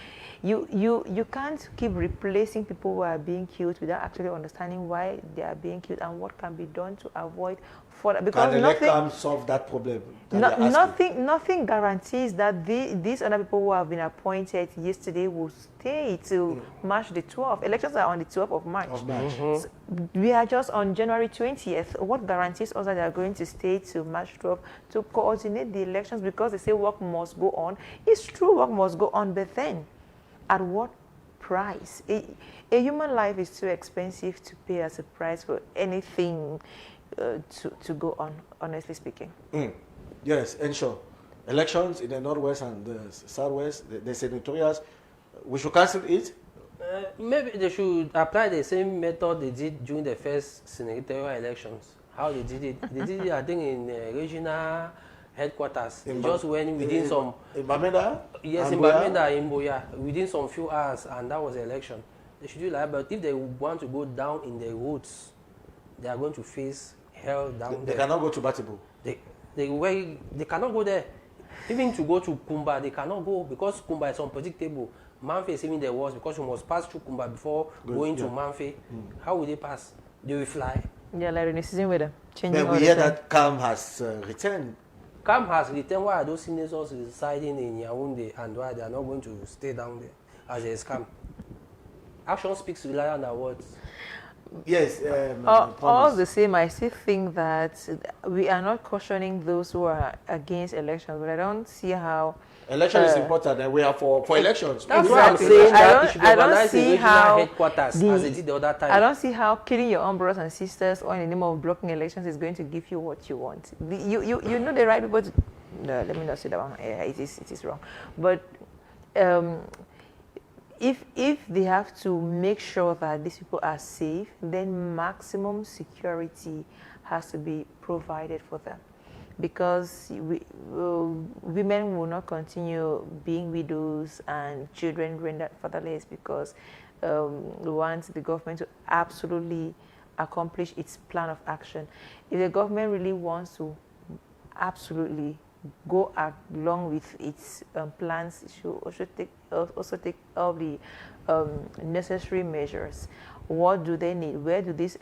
You can't keep replacing people who are being killed without actually understanding why they are being killed and what can be done to avoid further. Because can Elecam solve that problem? Nothing guarantees that these other people who have been appointed yesterday will stay till March the 12th. Elections are on the 12th of March. So we are just on January 20th. What guarantees us that they are going to stay till March 12th to coordinate the elections? Because they say work must go on. It's true, work must go on, but then at what price? A human life is too expensive to pay as a price for anything to go on, honestly speaking. Yes, ensure. Elections in the Northwest and the Southwest, the senatorials, we should cancel it? Maybe they should apply the same method they did during the first senatorial elections. How they did it. They did it, I think, in regional headquarters. Just when within some... In Bamenda? Yes, in Bamenda, in Boya. Within some few hours, and that was the election. They should do that, but if they want to go down in the roots, they are going to face hell down there. They cannot go to Batibu? They cannot go there. Even to go to Kumba, they cannot go because Kumba is unpredictable. Manfe is even the worst because you must pass through Kumba before going to Manfe. How will they pass? They will fly. Yeah, like in the season weather. Changing But we hear that CAM has returned. CAM has returned. Why are those senators residing in Yaoundé and why they are not going to stay down there? as a scam. Action speaks louder than words. Yes. All the same, I still think that we are not cautioning those who are against elections, but I don't see how. Election is important, and we are for elections. That's why I'm Exactly. saying I that don't- it should be I don't organized in see regional how headquarters as they did the other time. I don't see how killing your own brothers and sisters or in the name of blocking elections is going to give you what you want. You know the right people to, no, let me not say that one. Yeah, it is wrong. But if they have to make sure that these people are safe, then maximum security has to be provided for them. Because women will not continue being widows and children rendered fatherless because we want the government to absolutely accomplish its plan of action. If the government really wants to absolutely go along with its plans, it should also take all the necessary measures. What do they need? Where do these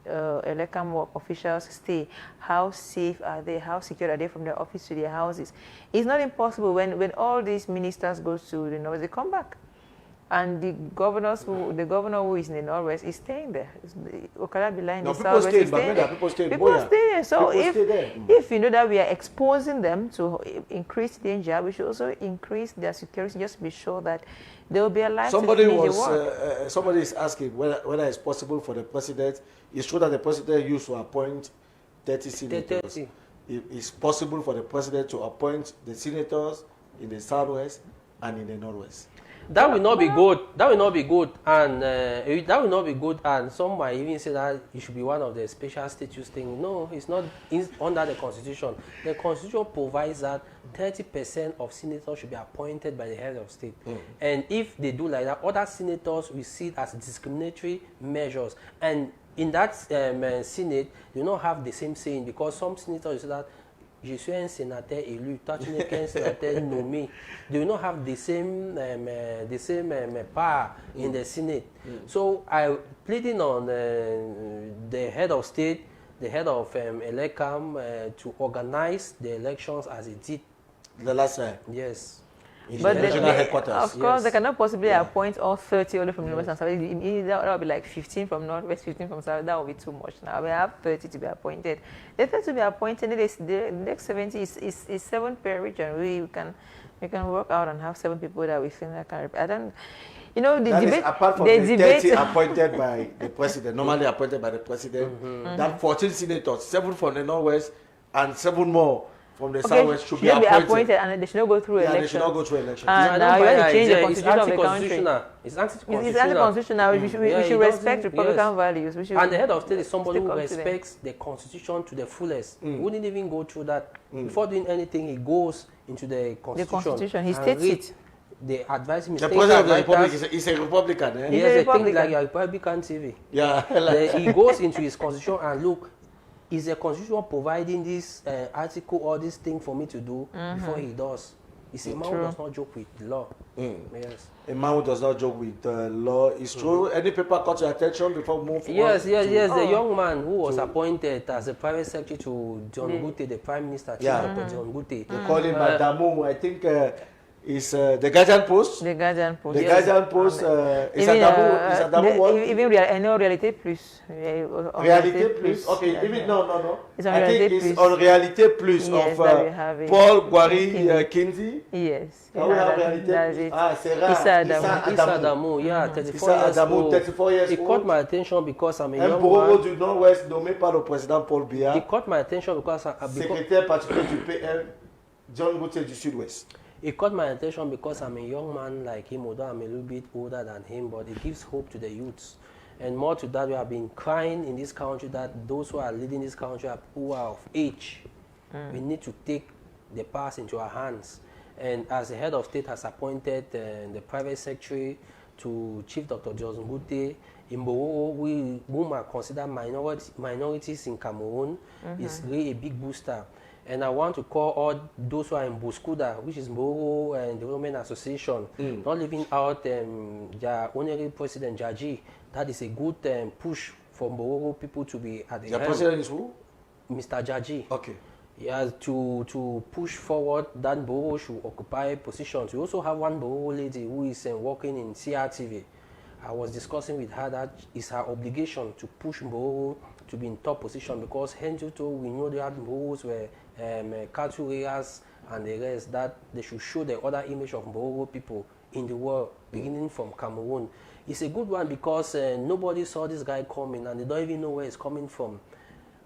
Elecam officials stay? How safe are they? How secure are they from their office to their houses? It's not impossible when all these ministers go to the north, they come back. And the governor who is in the northwest is staying there. Okada Bila in the southwest is staying there. People stay there. So if you know that we are exposing them to increased danger, we should also increase their security just to be sure that there will be a life to finish the work. Somebody is asking whether it's possible for the president. It's true that the president used to appoint 30 senators. It's possible for the president to appoint the senators in the southwest and in the northwest. That will not be good. That will not be good, and that will not be good. And some might even say that it should be one of the special status thing. No, it's not under the constitution. The constitution provides that 30% of senators should be appointed by the head of state. And if they do like that, other senators will see it as discriminatory measures. And in that Senate, they do not have the same saying because some senators say that je suis un sénateur élu, toi tu n'es qu'un sénateur nommé. They will not have the same power in the Senate. So I pleading on the head of state, the head of Elecam to organize the elections as it did the last time. Yes. But the regional headquarters. Of course, they cannot possibly appoint all 30 only from Northwest and South. That would be like 15 from Northwest, 15 from South. That would be too much now. We have 30 to be appointed. The 30 to be appointed, the next 70 is 7 per region. We can work out and have 7 people that we think that can. I don't. You know, the that debate. Is apart from the 30 appointed by the president, normally appointed by the president, that 14 senators, 7 from the Northwest and 7 more from the Southwest should be appointed. And they should not go through elections. They should not go through elections. And now you have to change the constitution of the country. It's anti-constitutional. It's anti-constitutional. We should respect Republican values. And the head of state is somebody who respects the constitution to the fullest. He wouldn't even go through that. Before doing anything, he goes into the constitution. He states it. They advise him. The president of the republic is a Republican. He has a thing like a Republican TV. Yeah. He goes into his constitution and look, is the constitution providing this article or this thing for me to do before he does? He's a man who does not joke with the law. Yes. A man who does not joke with the law. It's true. Any paper caught your attention before we move Yes. The young man who was appointed as the private secretary to John Gute, the prime minister, John Gute. They call him Adamu. I think is the Guardian Post. The Guardian Post. The Guardian Post is Adamu what? Even Reality Plus. Reality Plus. Okay, even no. It's on I think Reality it's Plus. on Reality Plus of Paul Gwari Kinsey. Yes. How we have Reality Plus? Issa Adamu, yeah, 34 Issa years Adamu, old. 34 years He old. caught my attention because I'm a young Mporo man. du Nord-Ouest nommé par le président Paul Biya. He caught my attention because Secrétaire particulier du PM, John Gute du Sud-Ouest. It caught my attention because I'm a young man like him, although I'm a little bit older than him, but it gives hope to the youths. And more to that, we have been crying in this country that those who are leading this country are who are of age. We need to take the past into our hands. And as the head of state has appointed the private secretary to Chief Dr. Joseph Gute, Imbo, whom are considered minorities in Cameroon, is really a big booster. And I want to call all those who are in Buskuda, which is Mboro and Development Association, not leaving out their honorary president, Jaji. That is a good push for Mboro people to be at the The president is who? Mr. Jaji. Okay. Yeah, to push forward, that borough should occupy positions. We also have one borough lady who is working in CRTV. I was discussing with her that it's her obligation to push borough to be in top position, because henceforth we know that boroughs were cattle rears and the rest, that they should show the other image of borough people in the world, beginning from Cameroon. It's a good one because nobody saw this guy coming, and they don't even know where he's coming from.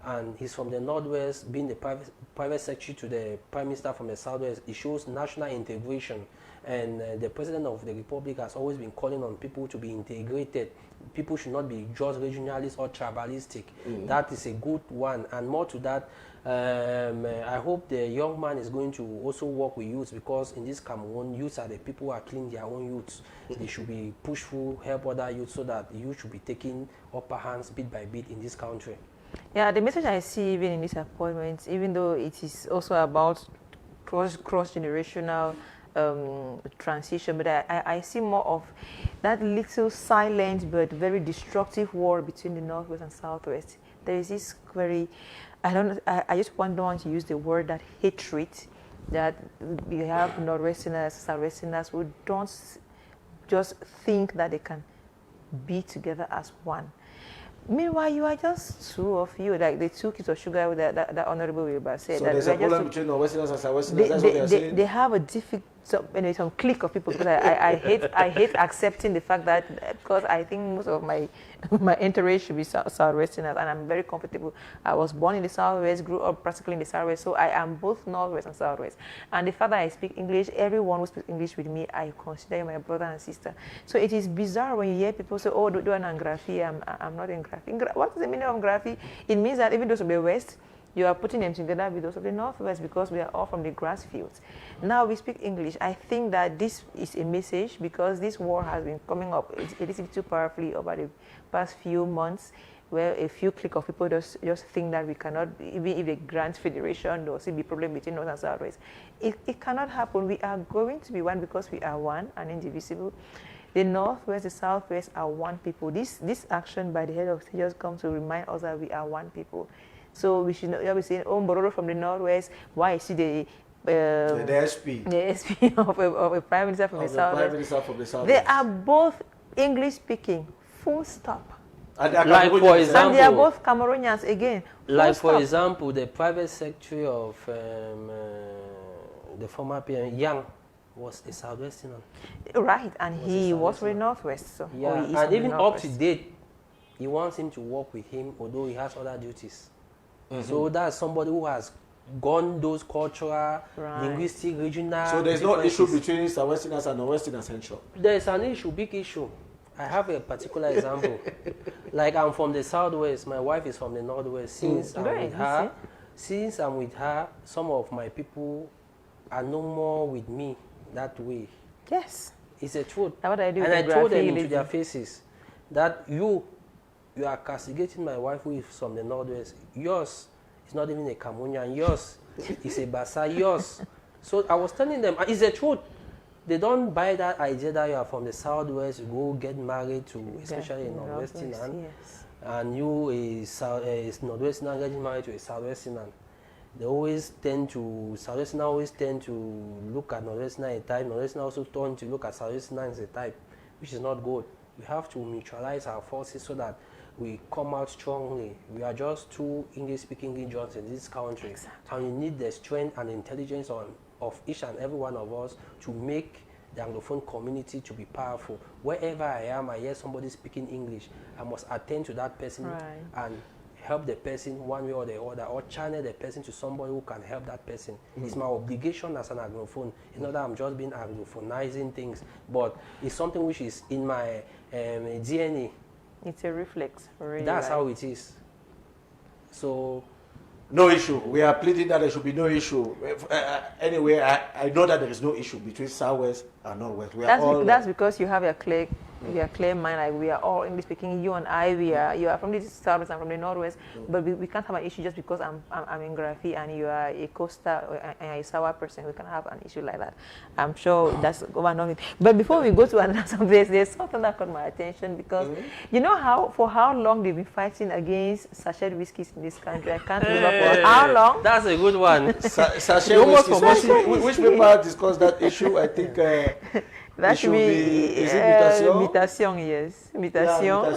And he's from the Northwest, being the private secretary to the Prime Minister from the Southwest. It shows national integration. And the President of the Republic has always been calling on people to be integrated. People should not be just regionalist or tribalistic. That is a good one. And more to that, I hope the young man is going to also work with youths, because in this Cameroon, youths are the people who are cleaning their own youths. They should be pushed through, help other youths, so that youth should be taking upper hands bit by bit in this country. Yeah, the message I see even in this appointment, even though it is also about cross-generational transition, but I see more of that little silent but very destructive war between the Northwest and Southwest. There is this very, I just don't want to use the word, that hatred that we have Northwesterners, Southwesterners who don't just think that they can be together as one. Meanwhile, you are just two of you, like the 2 kids of sugar that Honorable Wilbur said. So that there's a problem between Northwesterners and Southwesterners, that's what they're saying? They have a some clique of people, because I hate accepting the fact that, because I think most of my entourage should be Southwesterners, and I'm very comfortable. I was born in the Southwest, grew up practically in the Southwest, so I am both Northwest and Southwest. And the fact that I speak English, everyone who speaks English with me, I consider you my brother and sister. So it is bizarre when you hear people say, oh, do an Angrafi, I'm not Angrafi. What is the meaning of Angrafi? It means that even those of the West, you are putting them together with those of the Northwest, because we are all from the grass fields. Now we speak English. I think that this is a message, because this war has been coming up a little too powerfully over the past few months, where a few clique of people just think that we cannot, even if they grant federation, there will still be problem between North and Southwest. It cannot happen. We are going to be one, because we are one and indivisible. The Northwest, the Southwest are one people. This action by the head of state just comes to remind us that we are one people. So we should not be saying, oh, Bororo from the Northwest, why is he the SP. The SP of a Prime Minister from the Southwest. Prime Minister from the Southwest. They are both English speaking, full stop. And Like, for example, and they are both Cameroonians again. Like, stop. for example, the private secretary of the former PM, Yang, was a Southwesterner. Right, and he was from the Northwest. So, Yeah, he is and from even the up Northwest. to date, he wants him to work with him, although he has other duties. So that's somebody who has gone those cultural, linguistic, regional. So there's no issue between Southwesterners and Northwesterners essential. There's an issue, big issue. I have a particular example. Like, I'm from the Southwest, my wife is from the Northwest. Since I'm with her, some of my people are no more with me that way. Yes. It's a truth. Now what I do and I with told them graphic into their faces that you are castigating my wife who is from the Northwest. Yours is not even a Cameroonian. Yours is a Bassa. Yours. So I was telling them, it's the truth. They don't buy that idea that you are from the Southwest, you go get married to, especially a Northwesterner, yes. and you is Northwesterner getting married to a Southwesterner. They always tend to, Southwesterner always tend to look at Northwesterner a type. Northwesterner also tend to look at Southwesterner as a type, which is not good. We have to neutralize our forces so that we come out strongly. We are just 2 English-speaking regions in this country, and we need the strength and intelligence of each and every one of us to make the Anglophone community to be powerful. Wherever I am, I hear somebody speaking English, I must attend to that person and help the person one way or the other, or channel the person to somebody who can help that person. It's my obligation as an Anglophone. It's not that I'm just being Anglophonizing things, but it's something which is in my DNA. It's a reflex. Really, that's how it is. So, no issue. We are pleading that there should be no issue. Anyway, I know that there is no issue between Southwest and Northwest. That's because you have a clique We are clear mind, like we are all English speaking. You and I, you are from the southwest, I'm from the northwest, but we can't have an issue just because I'm in Grafi and you are a Costa and a Sawa person. We can have an issue like that. I'm sure that's one of it. But before we go to another subject, there's something that caught my attention because you know for how long they've been fighting against sachet whiskeys in this country. I can't remember for how long. That's a good one. Sachet whisky. Which paper discussed that issue? I think. That should be, is it Mutation? Mutation, yes. Mutation. Yeah,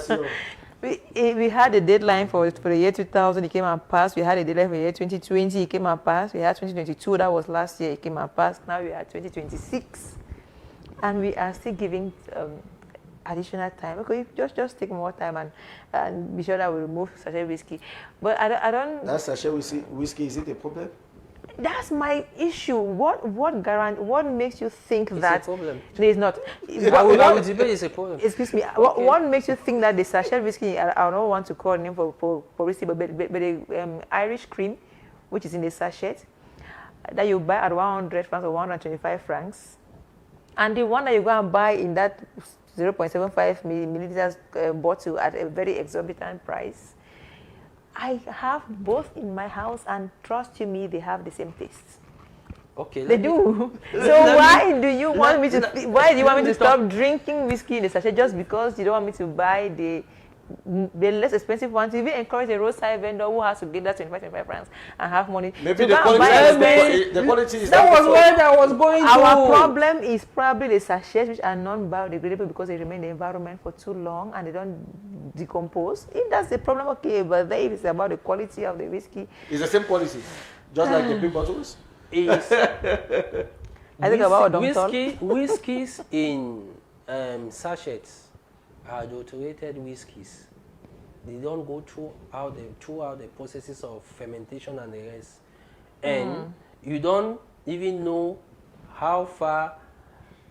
Mutation. We had a deadline for the year 2000, it came and passed. We had a deadline for the year 2020, it came and passed. We had 2022, that was last year, it came and passed. Now we are 2026. And we are still giving additional time. Okay, just take more time and be sure that we remove sachet whiskey. But I don't... That sachet whiskey, is it a problem? That's my issue. What makes you think It's that a problem. there is not? I would debate it's a problem. Excuse me. What makes you think that the sachet whiskey? I don't want to call a name for whiskey, but the Irish cream, which is in the sachet, that you buy at 100 francs or 125 francs, and the one that you go and buy in that 0.75 milliliters bottle at a very exorbitant price. I have both in my house, and trust you me, they have the same taste. Okay, they do. So why do you want me to stop drinking whiskey in the sachet just because you don't want me to buy the less expensive ones? If you encourage a roadside vendor who has to get that 25 francs and have money, maybe the quality is that was where I was going to. Our problem is probably the sachets which are non-biodegradable because they remain in the environment for too long and they don't decompose. If that's the problem, okay, but then if it's about the quality of the whiskey, it's the same quality, just like the big bottles. I think about whiskeys in sachets are adulterated whiskeys. They don't go throughout the processes of fermentation and the rest, and you don't even know how far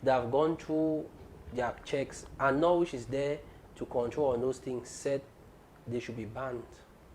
they have gone through their checks, and knowledge is there to control on those things. Said they should be banned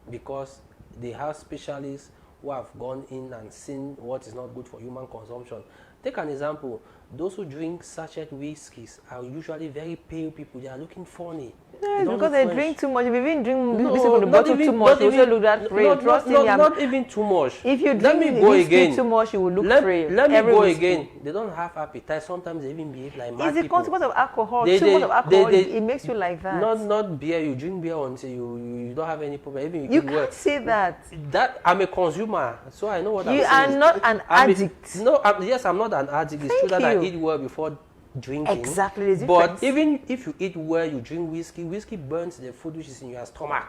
because they have specialists who have gone in and seen what is not good for human consumption. Take an example. Those who drink sachet whiskeys are usually very pale people. They are looking funny. Yes, because they drink too much. If you even drink from the bottle too much, you also look that frail. Not even too much. If you drink whiskey too much, you will look frail. Let me go again. They don't have appetite. Sometimes they even behave like mad people. It's the consequence of alcohol. Too much of alcohol, it makes you like that. Not beer. You drink beer until you don't have any problem. Even you can't say that. That I'm a consumer, so I know what I'm saying. You are not an addict. Yes, I'm not an addict. It's true that I eat well before drinking. Exactly the But difference. even if you eat well, you drink whiskey. Whiskey burns the food which is in your stomach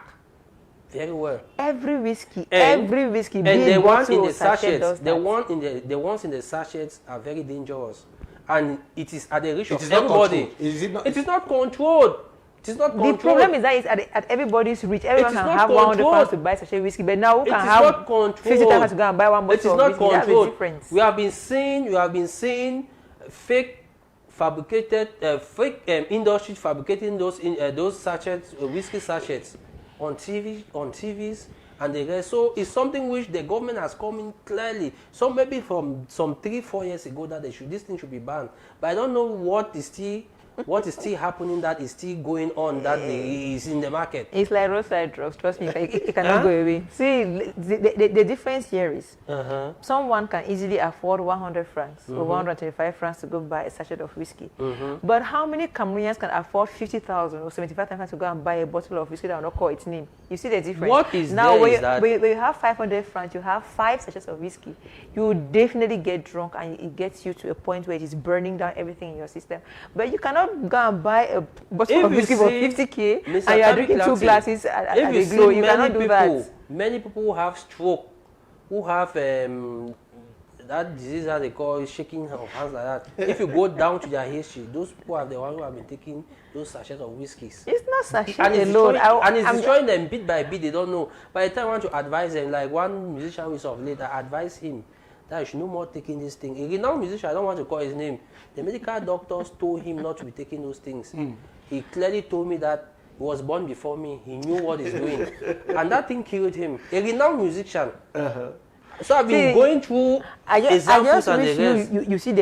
very well. Every whiskey, and the ones in the sachets, the ones in the sachets are very dangerous, and it is at the reach of everybody. It is not controlled. It is not controlled. The problem is that it's at everybody's reach. Everyone can have 100 pounds to buy sachet whiskey, but now who can have 50,000 to go and buy one bottle of whiskey? That's the difference. We have been seeing fake fabricated, industry fabricating those sachets, whiskey sachets, on TVs and the rest. So it's something which the government has come in clearly. So maybe from some 3-4 years ago that this thing should be banned. But I don't know what is still happening that is still going on that is in the market. It's like roadside drugs. Trust me, it cannot go away. See, the difference here is someone can easily afford 100 francs or 125 francs to go buy a sachet of whiskey. But how many Cameroonians can afford 50,000 or 75,000 francs to go and buy a bottle of whiskey that will not call its name? You see the difference? What is now, there when is that? When you have 500 francs, you have 5 sachets of whiskey. You will definitely get drunk, and it gets you to a point where it is burning down everything in your system. But you cannot go and buy a bottle of whiskey for 50k and you are drinking 2 glasses at a glow. You cannot do that. Many people who have stroke, who have that disease that they call shaking of hands like that. If you go down to their history, those people are the ones who have been taking those sachets of whiskeys. It's not sachet alone. It's destroying them bit by bit. They don't know. By the time I want to advise them, like one musician who is of late, I advise him that you should no more taking this thing. A renowned musician, I don't want to call his name. The medical doctors told him not to be taking those things. He clearly told me that he was born before me. He knew what he's doing. And that thing killed him. A renowned musician. So I've been going through examples and the rest. You see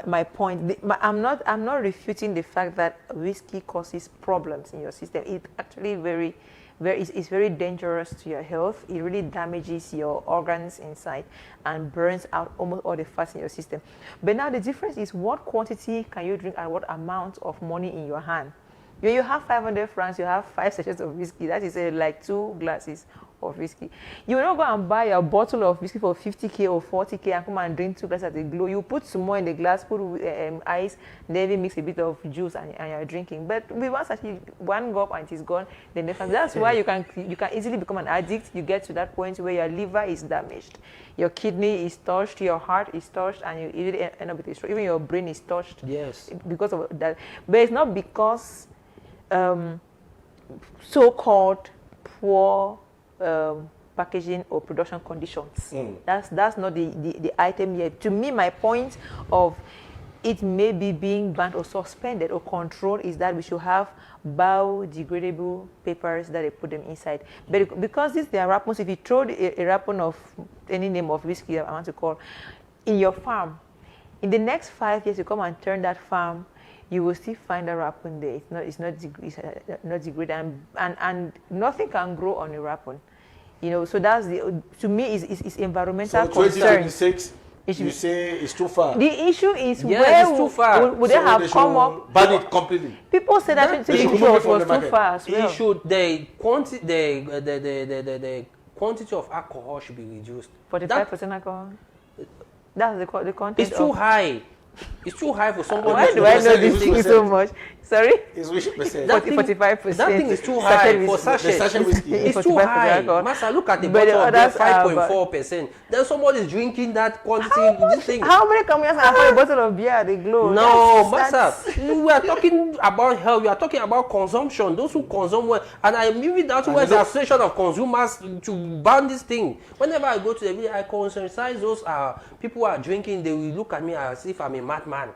my point. I'm not refuting the fact that whiskey causes problems in your system. It actually it's very dangerous to your health. It really damages your organs inside and burns out almost all the fats in your system. But now the difference is what quantity can you drink and what amount of money in your hand. When you have 500 francs, you have 5 sachets of whiskey. That is like 2 glasses of whiskey. You will not go and buy a bottle of whiskey for 50k or 40k and come and drink 2 glasses at a glow. You put some more in the glass, put ice, maybe mix a bit of juice and you're drinking. But with one sachet, one gulp and it is gone. Then that's why you can easily become an addict. You get to that point where your liver is damaged, your kidney is touched, your heart is touched, and you really end up with a stroke. Even your brain is touched. Yes. Because of that. But it's not because so-called poor packaging or production conditions. That's not the item here. To me, my point of it may be being banned or suspended or controlled is that we should have biodegradable papers that they put them inside. But because these they are wrappers, if you throw a wrapper of any name of whiskey I want to call in your farm, in the next 5 years you come and turn that farm, you will still find a wrapper there. It's not degraded, and nothing can grow on a wrapper. You know, so that's to me it's environmental concern. So 2026, you say it's too far. The issue is it's too far. Would they have come up? Ban it completely. People say that 2026 was too far as well. The quantity of alcohol should be reduced. 45% alcohol. That's the content. It's too high. It's too high for somebody. Why do I know this thing so much? Sorry? It's which percent? 45%. That thing is too high for sachet. It's too high. Master, look at the bottle of 5.4%. Then somebody is drinking that quantity. How many Cameroonians can afford a bottle of beer at the glow? No, Master. We are talking about health. We are talking about consumption. Those who consume well. And I'm moving down towards the Association of Consumers to ban this thing. Whenever I go to the village, I conscientize those people who are drinking. They will look at me as if I'm a madman.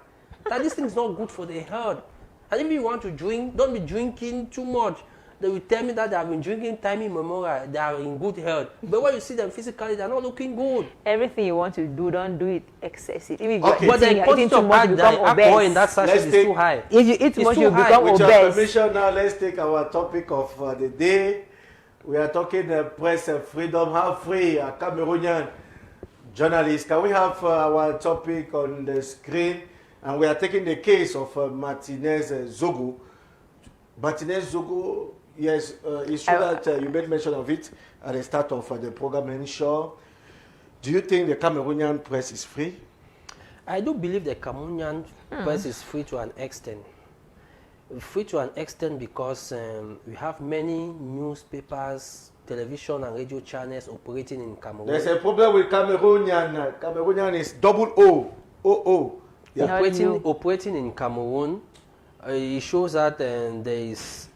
That this thing is not good for the health. And if you want to drink, don't be drinking too much. They will tell me that they have been drinking time immemorial, they are in good health. But when you see them physically, they are not looking good. Everything you want to do, don't do it excessive. If but the quantity of alcohol in that sachet is too high. If you eat too much, you become obese. With your permission, now let's take our topic of the day. We are talking press freedom. How free a Cameroonian journalist? Can we have our topic on the screen? And we are taking the case of Martinez Zogo. Martinez Zogo, yes, it's true that you made mention of it at the start of the program, Henshaw. Do you think the Cameroonian press is free? I do believe the Cameroonian press is free to an extent. Free to an extent because we have many newspapers, television and radio channels operating in Cameroon. There's a problem with Cameroonian. Cameroonian is double O, O-O. Yeah. Operating in Cameroon, it shows that there is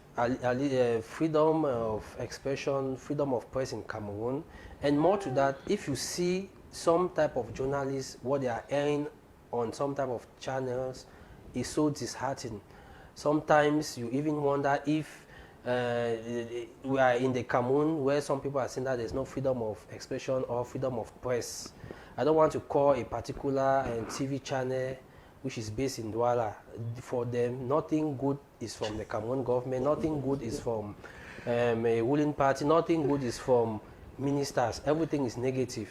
freedom of expression, freedom of press in Cameroon. And more to that, if you see some type of journalists, what they are airing on some type of channels, is so disheartening. Sometimes you even wonder if we are in the Cameroon where some people are saying that there's no freedom of expression or freedom of press. I don't want to call a particular TV channel which is based in Douala. For them, nothing good is from the Cameroon government, nothing good is from a ruling party, nothing good is from ministers. Everything is negative.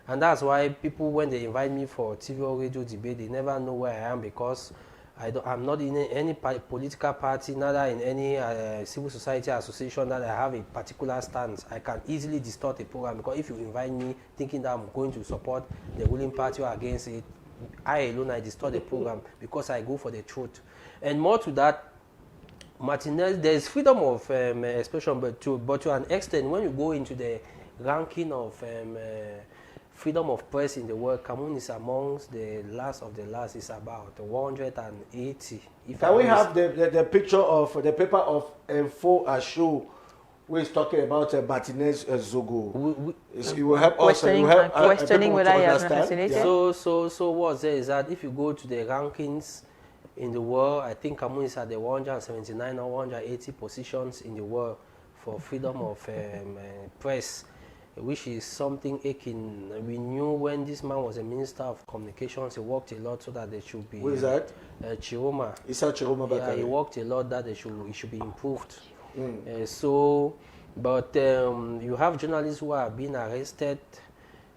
And that's why people, when they invite me for TV or radio debate, they never know where I am because I'm not in any political party, neither in any civil society association that I have a particular stance. I can easily distort a program because if you invite me thinking that I'm going to support the ruling party or against it, I alone, I distort the program because I go for the truth. And more to that, Martinez, there is freedom of expression, but to an extent, when you go into the ranking of freedom of press in the world, Cameroon is amongst the last of the last. It's about 180. Can we have the picture of the paper of Info Asho, who is talking about Martinez Zogo? It will help us. Questioning whether he has assassinated. Yeah. So what's there is that if you go to the rankings in the world, I think Cameroon is at the 179 or 180 positions in the world for freedom of press. which is something aching. We knew when this man was a minister of communications, he worked a lot so that there should be. Who is that? Chiroma. Issa Chiroma Yeah, Bakare. he worked a lot that it should be improved. But you have journalists who are being arrested.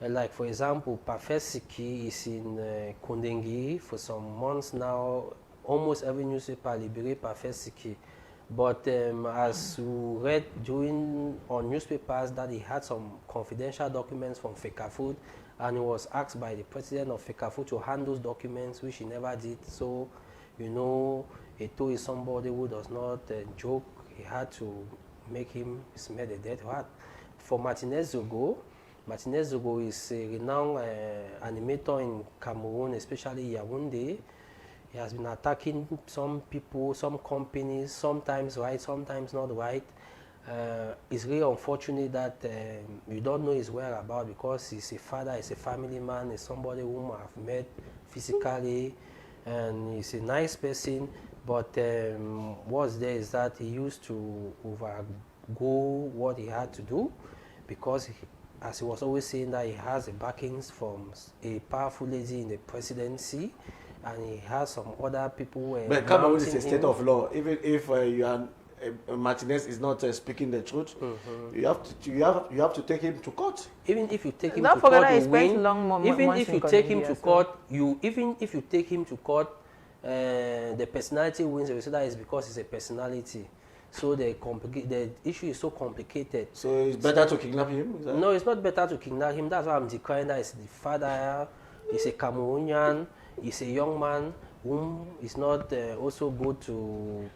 Like for example, Pafesiki is in Kundengi for some months now. Almost every newspaper liberated Pafesiki. But as we read on newspapers that he had some confidential documents from Fekafood, and he was asked by the president of Fekafood to hand those documents, which he never did. So, you know, Eto is somebody who does not joke. He had to make him smell the dead heart. For Martinez Zogo is a renowned animator in Cameroon, especially Yaoundé. He has been attacking some people, some companies, sometimes right, sometimes not right. It's really unfortunate that you don't know his whereabouts because he's a father, he's a family man, he's somebody whom I've met physically, and he's a nice person. But what's there is that he used to overgo what he had to do because, as he was always saying, that he has the backings from a powerful lady in the presidency. And he has some other people. But Cameroon is a state of law. Even if Martinez is not speaking the truth, you have to take him to court. Even if you take him to court, you win. Even if you take him to court, the personality wins. You say that is because it's a personality. So the issue is so complicated. So it's better to kidnap him? No, it's not better to kidnap him. That's why I'm decrying that. It's the father. He's a Cameroonian. He's a young man whom is not also good to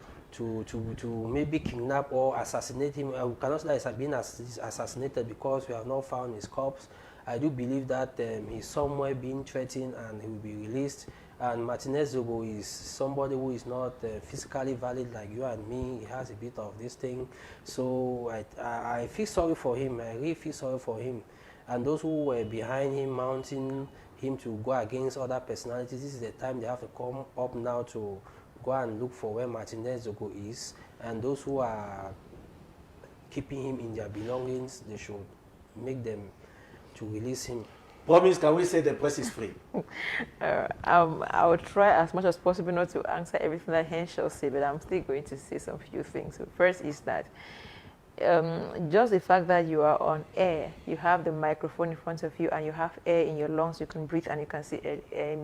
maybe kidnap or assassinate him. We cannot say that he's been assassinated because we have not found his corpse. I do believe that he's somewhere being threatened and he will be released. And Martinez Zogo is somebody who is not physically valid like you and me. He has a bit of this thing. So I feel sorry for him. I really feel sorry for him. And those who were behind him, mounting him to go against other personalities, this is the time they have to come up now to go and look for where Martinez Zogo is. And those who are keeping him in their belongings, they should make them to release him. Promise, can we say the press is free? I will try as much as possible not to answer everything that Henshaw said, but I'm still going to say some few things. So first is that just the fact that you are on air, you have the microphone in front of you and you have air in your lungs, you can breathe and you can see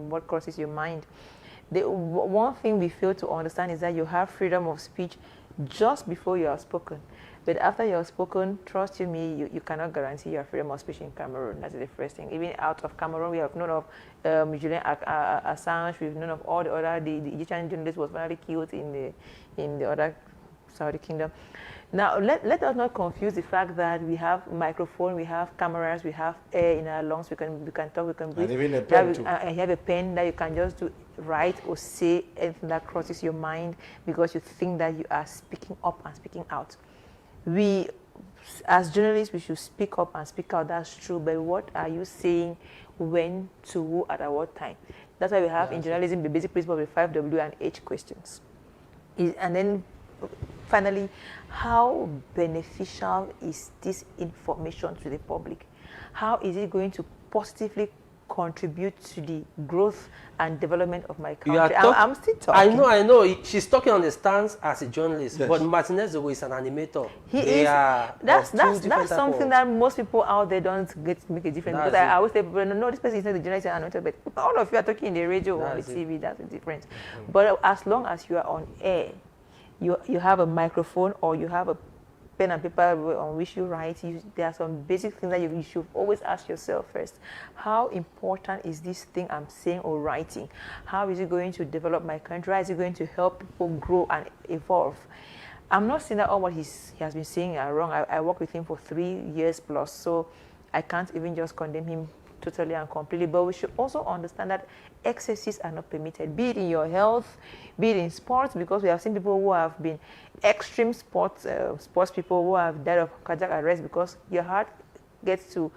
what crosses your mind. The one thing we fail to understand is that you have freedom of speech just before you are spoken. But after you are spoken, trust you me, you cannot guarantee your freedom of speech in Cameroon. That's the first thing. Even out of Cameroon, we have known of Julian Assange, we've known of all the other, the Egyptian journalist was finally killed in the other Saudi kingdom. Now, let us not confuse the fact that we have microphone, we have cameras, we have air in our lungs, we can talk, we can breathe. And even a pen too. You have a pen that you can just write or say anything that crosses your mind because you think that you are speaking up and speaking out. We, as journalists, we should speak up and speak out, that's true, but what are you saying, when, to who, at what time? That's why we have in journalism the basic principle of the 5W and H questions. And then finally, how beneficial is this information to the public? How is it going to positively contribute to the growth and development of my country? I'm still talking. I know. She's talking on the stance as a journalist, yes. But Martinez Zogo is an animator. That's something that most people out there don't get to make a difference. Because I always say, no, this person is not a journalist, an animator, but all of you are talking in the radio or on the TV, that's the difference. But as long as you are on air, you have a microphone or you have a pen and paper on which you write, there are some basic things that you should always ask yourself first. How important is this thing I'm saying or writing? How is it going to develop my country? How is it going to help people grow and evolve? I'm not saying that all what he has been saying are wrong. I worked with him for 3 years plus, so I can't even just condemn him totally and completely. But we should also understand that excesses are not permitted, be it in your health, be it in sports, because we have seen people who have been extreme sports people who have died of cardiac arrest because your heart gets to,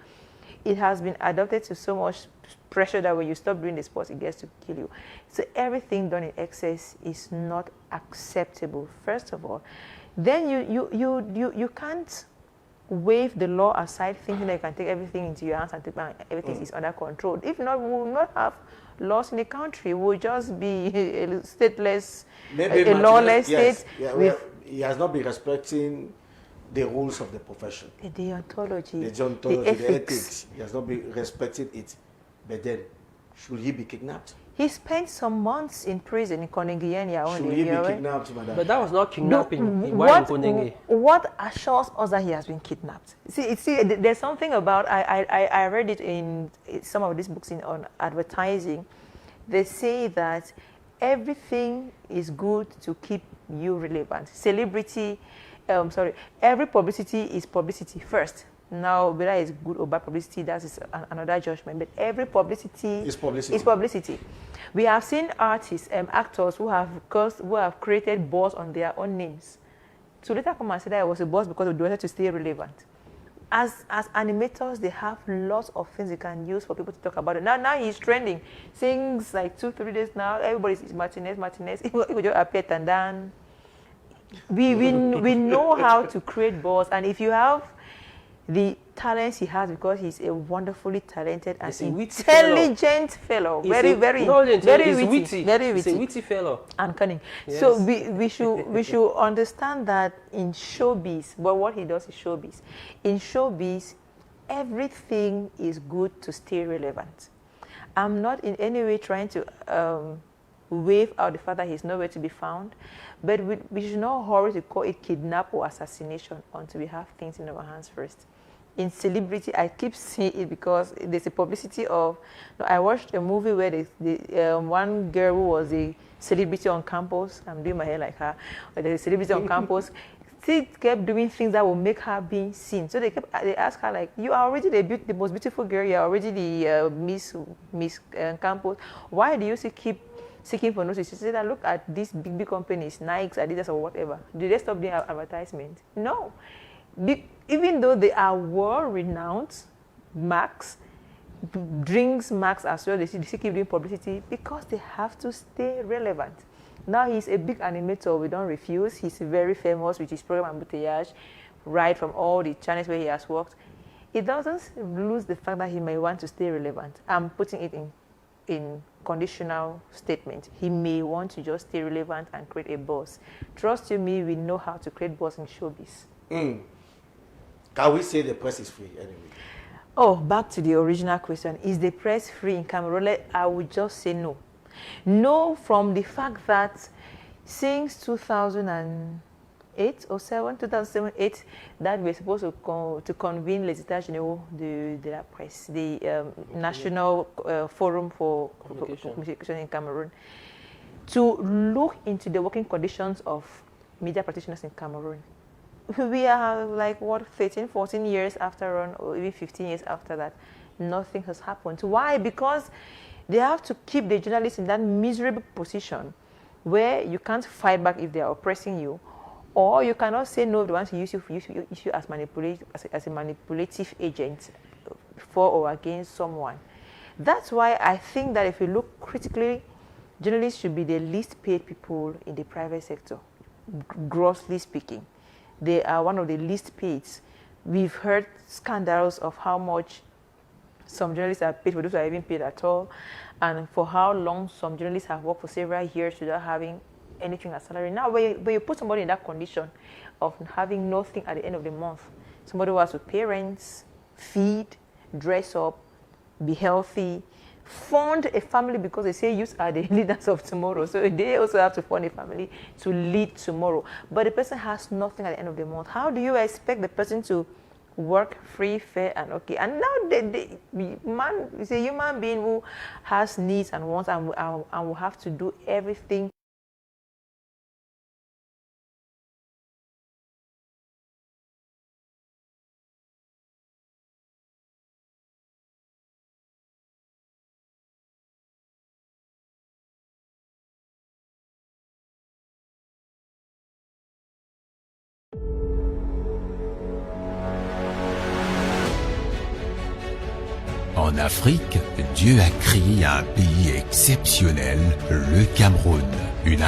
it has been adapted to so much pressure that when you stop doing the sports, it gets to kill you. So everything done in excess is not acceptable, first of all. Then you can't wave the law aside, thinking that you can take everything into your hands and everything is under control. If not, we will not have laws in the country. We will just be a stateless, a lawless state. Yes. He has not been respecting the rules of the profession. The deontology, the ethics. He has not been respecting it. But then, should he be kidnapped? He spent some months in prison in Koningiyenya. Should he be kidnapped, madam? But that was not kidnapping. What assures us that he has been kidnapped? See, there's something about, I read it in some of these books on advertising. They say that everything is good to keep you relevant. Every publicity is publicity first. Now, whether it's good or bad publicity, that is another judgment. But every publicity is publicity. We have seen artists, actors who have created buzz on their own names. To later come and say that it was a buzz because they wanted to stay relevant. As animators, they have lots of things they can use for people to talk about it. Now he's trending. Things like 2-3 days now, everybody's Martinez. He will just appear and then we know how to create buzz, and if you have the talents he has, because he's a wonderfully talented and intelligent fellow. Very witty. He's a witty fellow. And cunning. Yes. So we should understand that in showbiz, but what he does is showbiz. In showbiz, everything is good to stay relevant. I'm not in any way trying to wave out the fact that he's nowhere to be found, but we should not hurry to call it kidnap or assassination until we have things in our hands first. In celebrity, I keep saying it because there's a publicity of. I watched a movie where one girl who was a celebrity on campus. I'm doing my hair like her. But there's a celebrity on campus. She kept doing things that will make her being seen. So they asked her, like, you are already the most beautiful girl. You are already the Miss Campus. Why do you keep seeking for notice? She said, look at these big companies, Nike, Adidas, or whatever. Did they stop doing advertisement? No. Even though they are world-renowned marks, drinks marks as well, they keep doing publicity because they have to stay relevant. Now he's a big animator, we don't refuse. He's very famous with his program Embouteillage, right from all the channels where he has worked. It doesn't lose the fact that he may want to stay relevant. I'm putting it in conditional statement. He may want to just stay relevant and create a buzz. Trust you me, we know how to create buzz in showbiz. Can we say the press is free anyway? Oh, back to the original question. Is the press free in Cameroon? I would just say no. No, from the fact that since 2008 or 2007-2008, that we're supposed to convene Les États Généraux de la Presse, the National Forum for Communication in Cameroon, to look into the working conditions of media practitioners in Cameroon. We are like, 13, 14 years after on, or even 15 years after that, nothing has happened. Why? Because they have to keep the journalists in that miserable position where you can't fight back if they are oppressing you, or you cannot say no if they want to use you as a manipulative agent for or against someone. That's why I think that if you look critically, journalists should be the least paid people in the private sector, grossly speaking. They are one of the least paid. We've heard scandals of how much some journalists are paid, for those who are even paid at all, and for how long some journalists have worked for several years without having anything as salary. Now, when you put somebody in that condition of having nothing at the end of the month, somebody who has to pay rent, feed, dress up, be healthy, fund a family, because they say youth are the leaders of tomorrow. So they also have to fund a family to lead tomorrow. But the person has nothing at the end of the month. How do you expect the person to work free, fair, and okay? And now man is a human being who has needs and wants, and will have to do everything. En Afrique, Dieu a créé un pays exceptionnel, le Cameroun. Une